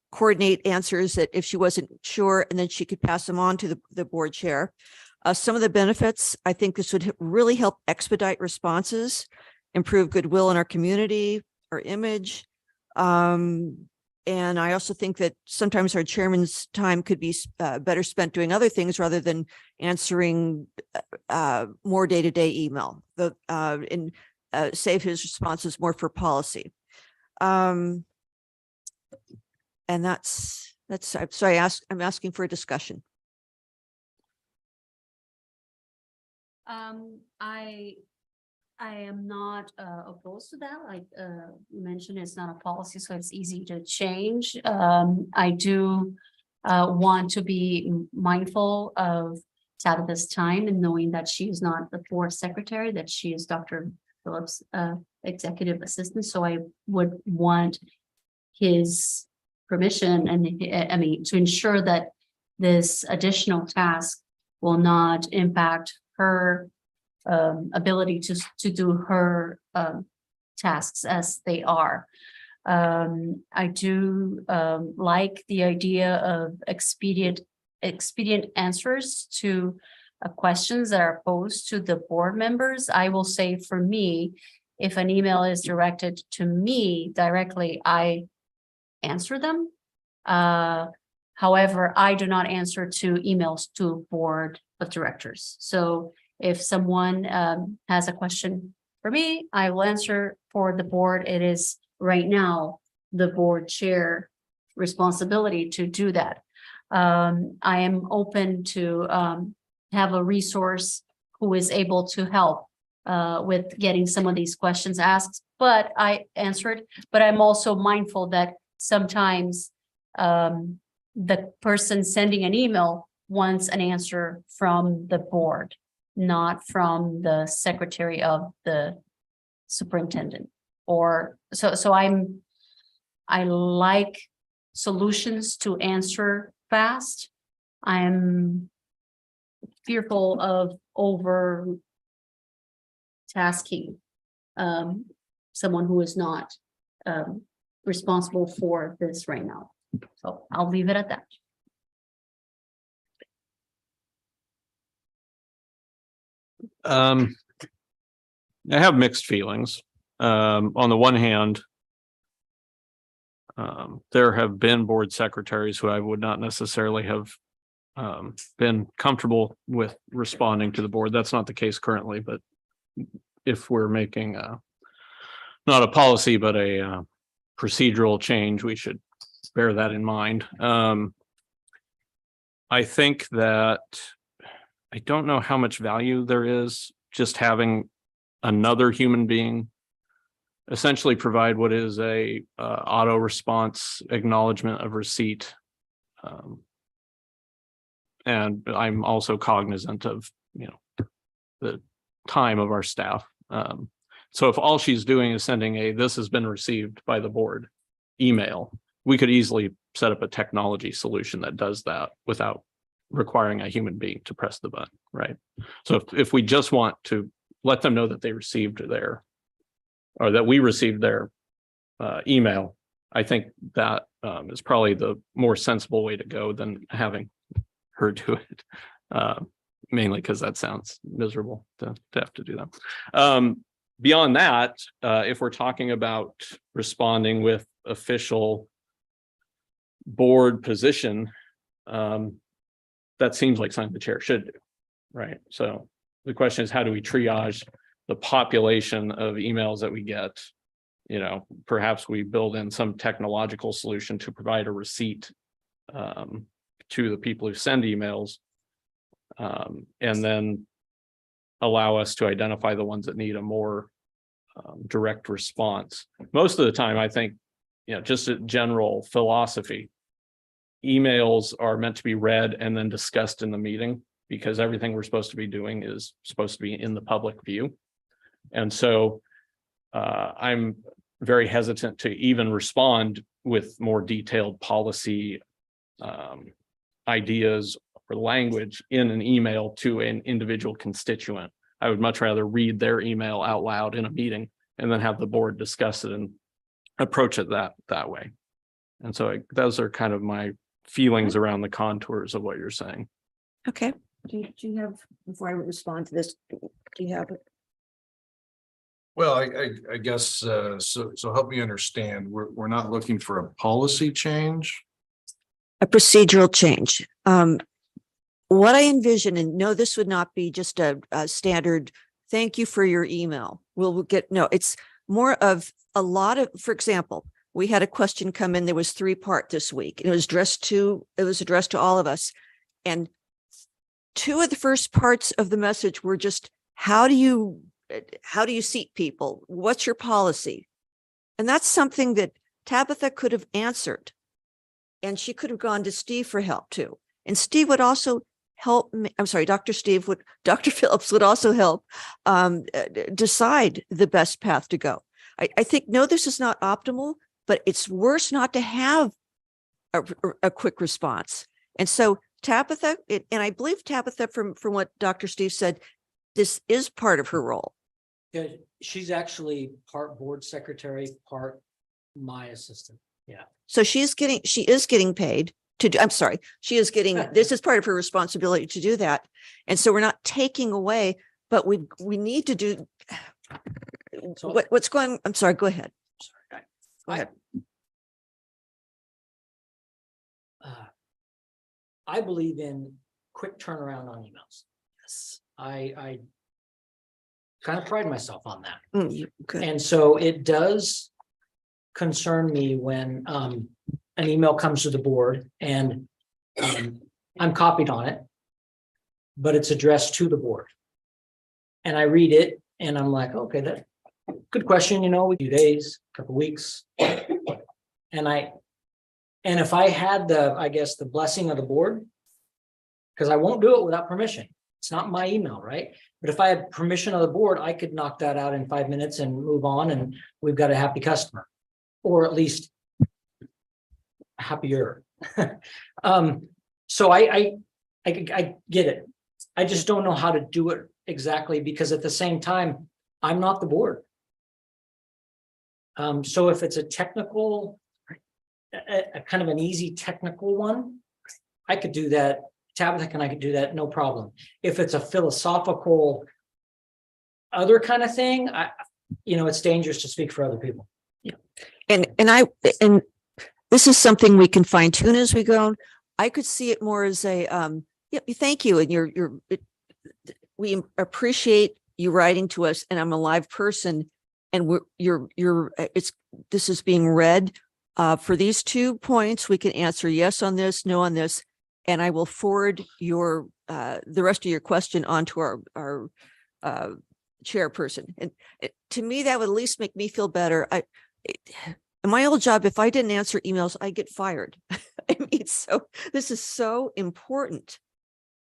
coordinate answers that if she wasn't sure, and then she could pass them on to the board chair. Some of the benefits, I think this would really help expedite responses, improve goodwill in our community, our image. And I also think that sometimes our chairman's time could be better spent doing other things rather than answering more day-to-day email. Save his responses more for policy. And that's so I'm asking for a discussion. I am not opposed to that. Like you mentioned, it's not a policy, so it's easy to change. I do want to be mindful of Tabitha's time and knowing that she is not the board secretary, that she is Dr. Phillips' executive assistant. So I would want his permission and to ensure that this additional task will not impact her ability to do her tasks as they are. I do like the idea of expedient answers to questions that are posed to the board members. I will say, for me, if an email is directed to me directly, I answer them. However, I do not answer to emails to board of directors. So if someone has a question for me, I will answer for the board. It is right now the board chair responsibility to do that. I am open to have a resource who is able to help with getting some of these questions asked, but I answered. But I'm also mindful that sometimes the person sending an email wants an answer from the board. not from the secretary of the superintendent. Or so I like solutions to answer fast. I'm fearful of over tasking someone who is not responsible for this right now. So I'll leave it at that. I have mixed feelings. On the one hand, there have been board secretaries who I would not necessarily have been comfortable with responding to the board. That's not the case currently, but if we're making not a policy, but a procedural change, we should bear that in mind. I think that I don't know how much value there is just having another human being essentially provide what is a auto response acknowledgement of receipt. And I'm also cognizant of, the time of our staff. So if all she's doing is sending this has been received by the board email, we could easily set up a technology solution that does that without requiring a human being to press the button, right? So if we just want to let them know that they received or that we received their email, I think that is probably the more sensible way to go than having her do it. Mainly because that sounds miserable to have to do that. Beyond that, if we're talking about responding with official board position, that seems like something the chair should do, right? So the question is, how do we triage the population of emails that we get? Perhaps we build in some technological solution to provide a receipt to the people who send emails, and then allow us to identify the ones that need a more direct response. Most of the time, I think, just a general philosophy, emails are meant to be read and then discussed in the meeting, because everything we're supposed to be doing is supposed to be in the public view. And so I'm very hesitant to even respond with more detailed policy ideas or language in an email to an individual constituent. I would much rather read their email out loud in a meeting and then have the board discuss it and approach it that way. And so those are kind of my feelings around the contours of what you're saying. Okay. Do you have, before I respond to this, do you have? Well, I guess, so help me understand, we're not looking for a policy change? A procedural change. What I envision, and no, this would not be just a standard, thank you for your email. We'll get, no, it's more of a lot of, for example, we had a question come in, there was 3-part this week. It was addressed to all of us. And 2 of the first parts of the message were just, how do you seat people? What's your policy? And that's something that Tabitha could have answered. And she could have gone to Steve for help too. And Steve would also help me. I'm sorry, Dr. Phillips would also help decide the best path to go. I think, no, this is not optimal, but it's worse not to have a quick response. And so Tabitha, and I believe Tabitha, from what Dr. Steve said, this is part of her role. Yeah, she's actually part board secretary, part my assistant. Yeah. So she is getting paid to do, I'm sorry, she is getting, this is part of her responsibility to do that. And so we're not taking away, but we need to do what's going, I'm sorry, go ahead. Go ahead. I believe in quick turnaround on emails. Yes. I kind of pride myself on that. Good. And so it does concern me when an email comes to the board and I'm copied on it, but it's addressed to the board. And I read it and I'm like, okay, that good question, a few days, a couple weeks. And if I had the blessing of the board, because I won't do it without permission. It's not my email, right? But if I had permission of the board, I could knock that out in 5 minutes and move on, and we've got a happy customer. Or at least happier. So I get it. I just don't know how to do it exactly, because at the same time, I'm not the board. So if it's a technical, a kind of an easy technical one, I could do that. Tabitha and I could do that, no problem. If it's a philosophical other kind of thing, it's dangerous to speak for other people. And this is something we can fine tune as we go. I could see it more as a, thank you. And we appreciate you writing to us, and I'm a live person, and this is being read. For these 2 points, we can answer yes on this, no on this, and I will forward the rest of your question onto our chairperson. And to me, that would at least make me feel better. In my old job, if I didn't answer emails, I get fired. I mean, so this is so important.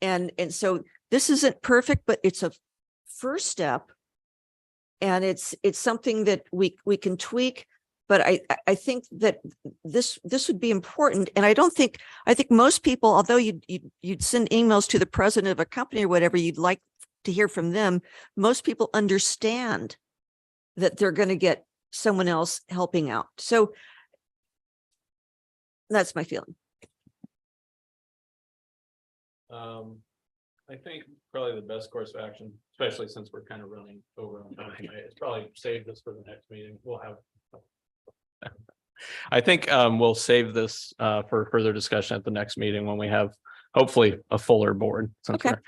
And so this isn't perfect, but it's a first step. And it's something that we can tweak. But I think that this would be important. And I think most people, although you'd send emails to the president of a company or whatever, you'd like to hear from them. Most people understand that they're going to get someone else helping out. So that's my feeling. I think probably the best course of action, especially since we're kind of running over on time tonight, is probably save this for the next meeting. We'll have. I think we'll save this for further discussion at the next meeting when we have hopefully a fuller board. Since Okay. we're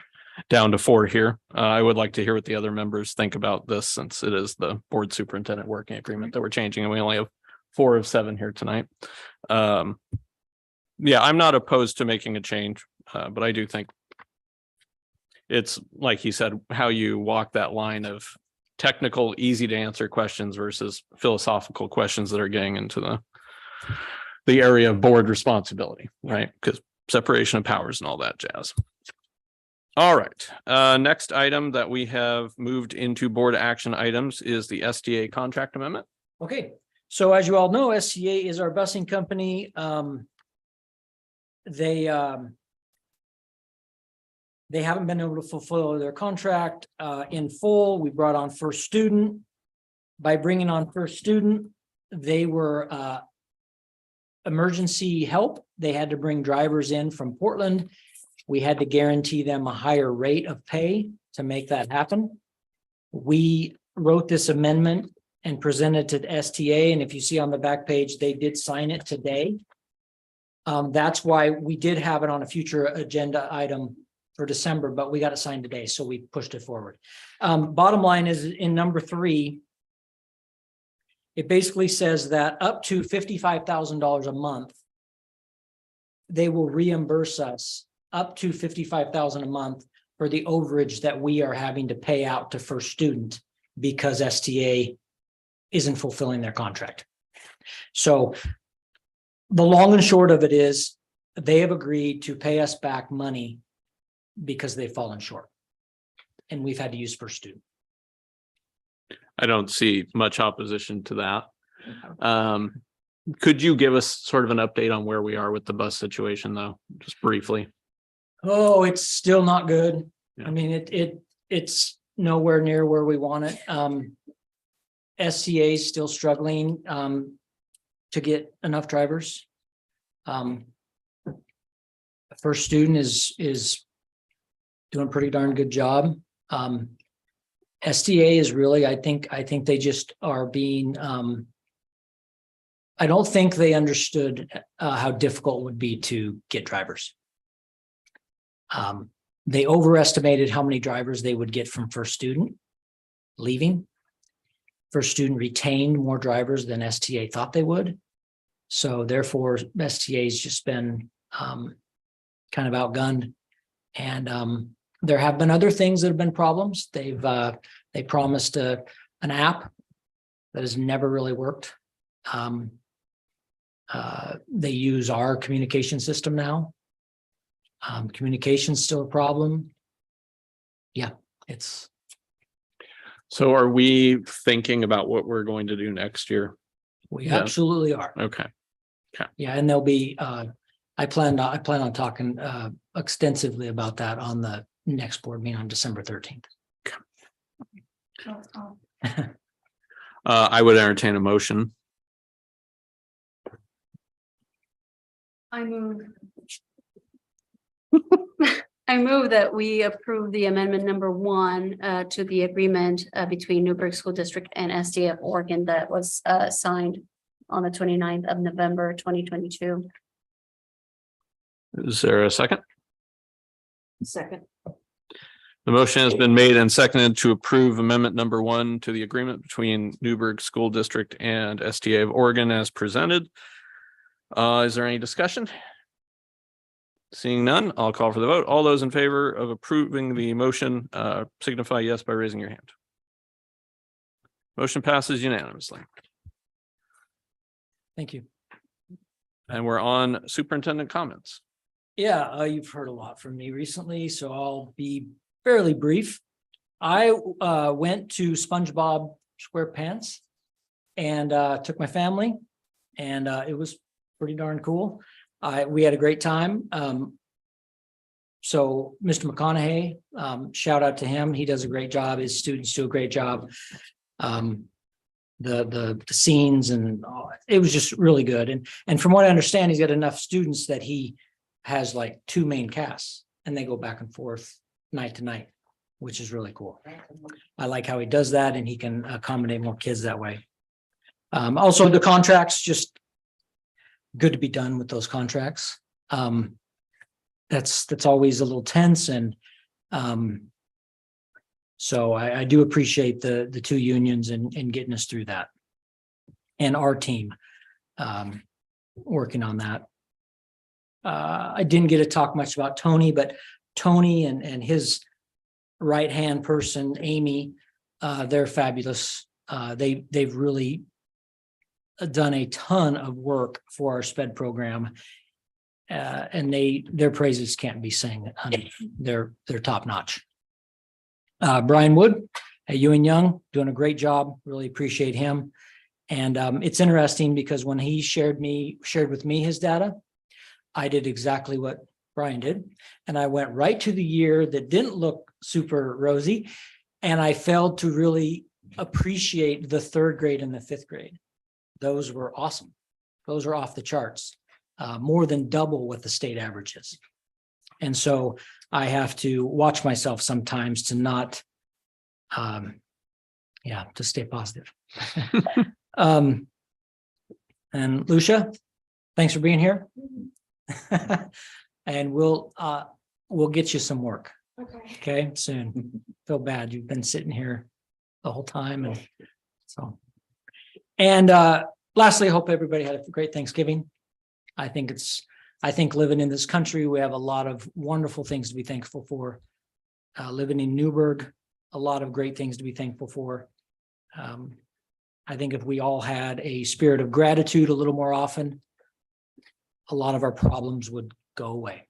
down to 4 here. I would like to hear what the other members think about this, since it is the board superintendent working agreement that we're changing, and we only have 4 of 7 here tonight. Yeah, I'm not opposed to making a change, but I do think it's like he said, how you walk that line of technical, easy to answer questions versus philosophical questions that are getting into the area of board responsibility, right? Because separation of powers and all that jazz. All right, next item that we have moved into board action items is the STA contract amendment. Okay, so as you all know, SCA is our busing company. They haven't been able to fulfill their contract in full. We brought on First Student. By bringing on First Student, they were emergency help. They had to bring drivers in from Portland. We had to guarantee them a higher rate of pay to make that happen. We wrote this amendment and presented to the STA, and if you see on the back page, they did sign it today. That's why we did have it on a future agenda item for December, but we got it signed today, so we pushed it forward. Bottom line is in number 3, it basically says that up to $55,000 a month, they will reimburse us up to $55,000 a month for the overage that we are having to pay out to First Student because STA isn't fulfilling their contract. So the long and short of it is they have agreed to pay us back money because they've fallen short. And we've had to use First Student. I don't see much opposition to that. Could you give us sort of an update on where we are with the bus situation, though, just briefly? Oh, it's still not good. Yeah. I mean, it's nowhere near where we want it. SCA is still struggling to get enough drivers. First Student is doing a pretty darn good job. STA is really, I think they just are being, I don't think they understood how difficult it would be to get drivers. They overestimated how many drivers they would get from First Student leaving. First Student retained more drivers than STA thought they would. So therefore, STA's just been kind of outgunned. And there have been other things that have been problems. They promised an app that has never really worked. They use our communication system now. Communication's still a problem. it's, So are we thinking about what we're going to do next year? we Yeah. absolutely are. Okay. Yeah, and there'll be, I plan on talking extensively about that on the next board meeting on December 13th. I would entertain a motion. I move. I move that we approve the amendment number 1 to the agreement between Newburgh School District and SDF Oregon that was signed on the 29th of November, 2022. Is there a second? Second. The motion has been made and seconded to approve amendment number 1 to the agreement between Newburgh School District and STA of Oregon as presented. Is there any discussion? Seeing none, I'll call for the vote. All those in favor of approving the motion, signify yes by raising your hand. Motion passes unanimously. Thank you. And we're on superintendent comments. Yeah, you've heard a lot from me recently, so I'll be fairly brief. I went to SpongeBob SquarePants and took my family, and it was pretty darn cool. We had a great time. So Mr. McConaughey, shout out to him. He does a great job. His students do a great job. The scenes and it was just really good. And from what I understand, he's got enough students that he has like 2 main casts and they go back and forth night to night, which is really cool. I like how he does that and he can accommodate more kids that way. Also the contracts, just good to be done with those contracts. That's always a little tense and so I do appreciate the 2 unions and getting us through that. And our team working on that. I didn't get to talk much about Tony, but Tony and his right-hand person, Amy, they're fabulous. They've really done a ton of work for our SPED program. And their praises can't be sung. They're top notch. Brian Wood at Ewing Young doing a great job. Really appreciate him. And it's interesting because when he shared with me his data, I did exactly what Brian did. And I went right to the year that didn't look super rosy. And I failed to really appreciate the 3rd grade and the 5th grade. Those were awesome. Those are off the charts, more than double what the state average is. And so I have to watch myself sometimes to not, to stay positive. And Lucia, thanks for being here. And we'll get you some work. Okay, soon. Feel bad. You've been sitting here the whole time. And so, and lastly, I hope everybody had a great Thanksgiving. I think living in this country, we have a lot of wonderful things to be thankful for. Living in Newburgh, a lot of great things to be thankful for. I think if we all had a spirit of gratitude a little more often, a lot of our problems would go away.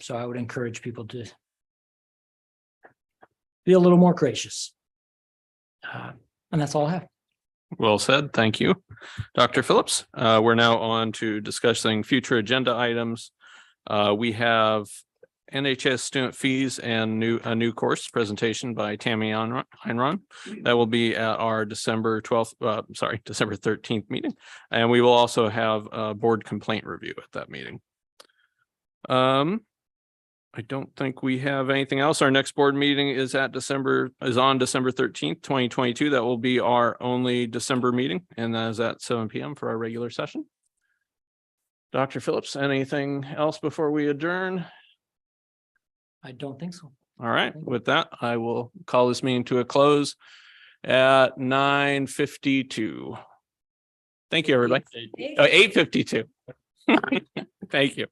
So I would encourage people to be a little more gracious. And that's all I have. Well said. Thank you. Dr. Phillips, we're now on to discussing future agenda items. We have NHS student fees and a new course presentation by Tammy Heinron. That will be at our December 13th meeting. And we will also have a board complaint review at that meeting. I don't think we have anything else. Our next board meeting is on December 13th, 2022. That will be our only December meeting, and that is at 7 p.m. for our regular session. Dr. Phillips, anything else before we adjourn? I don't think so. All right. With that, I will call this meeting to a close at 9:52. Thank you, everybody. 8:52. Thank you.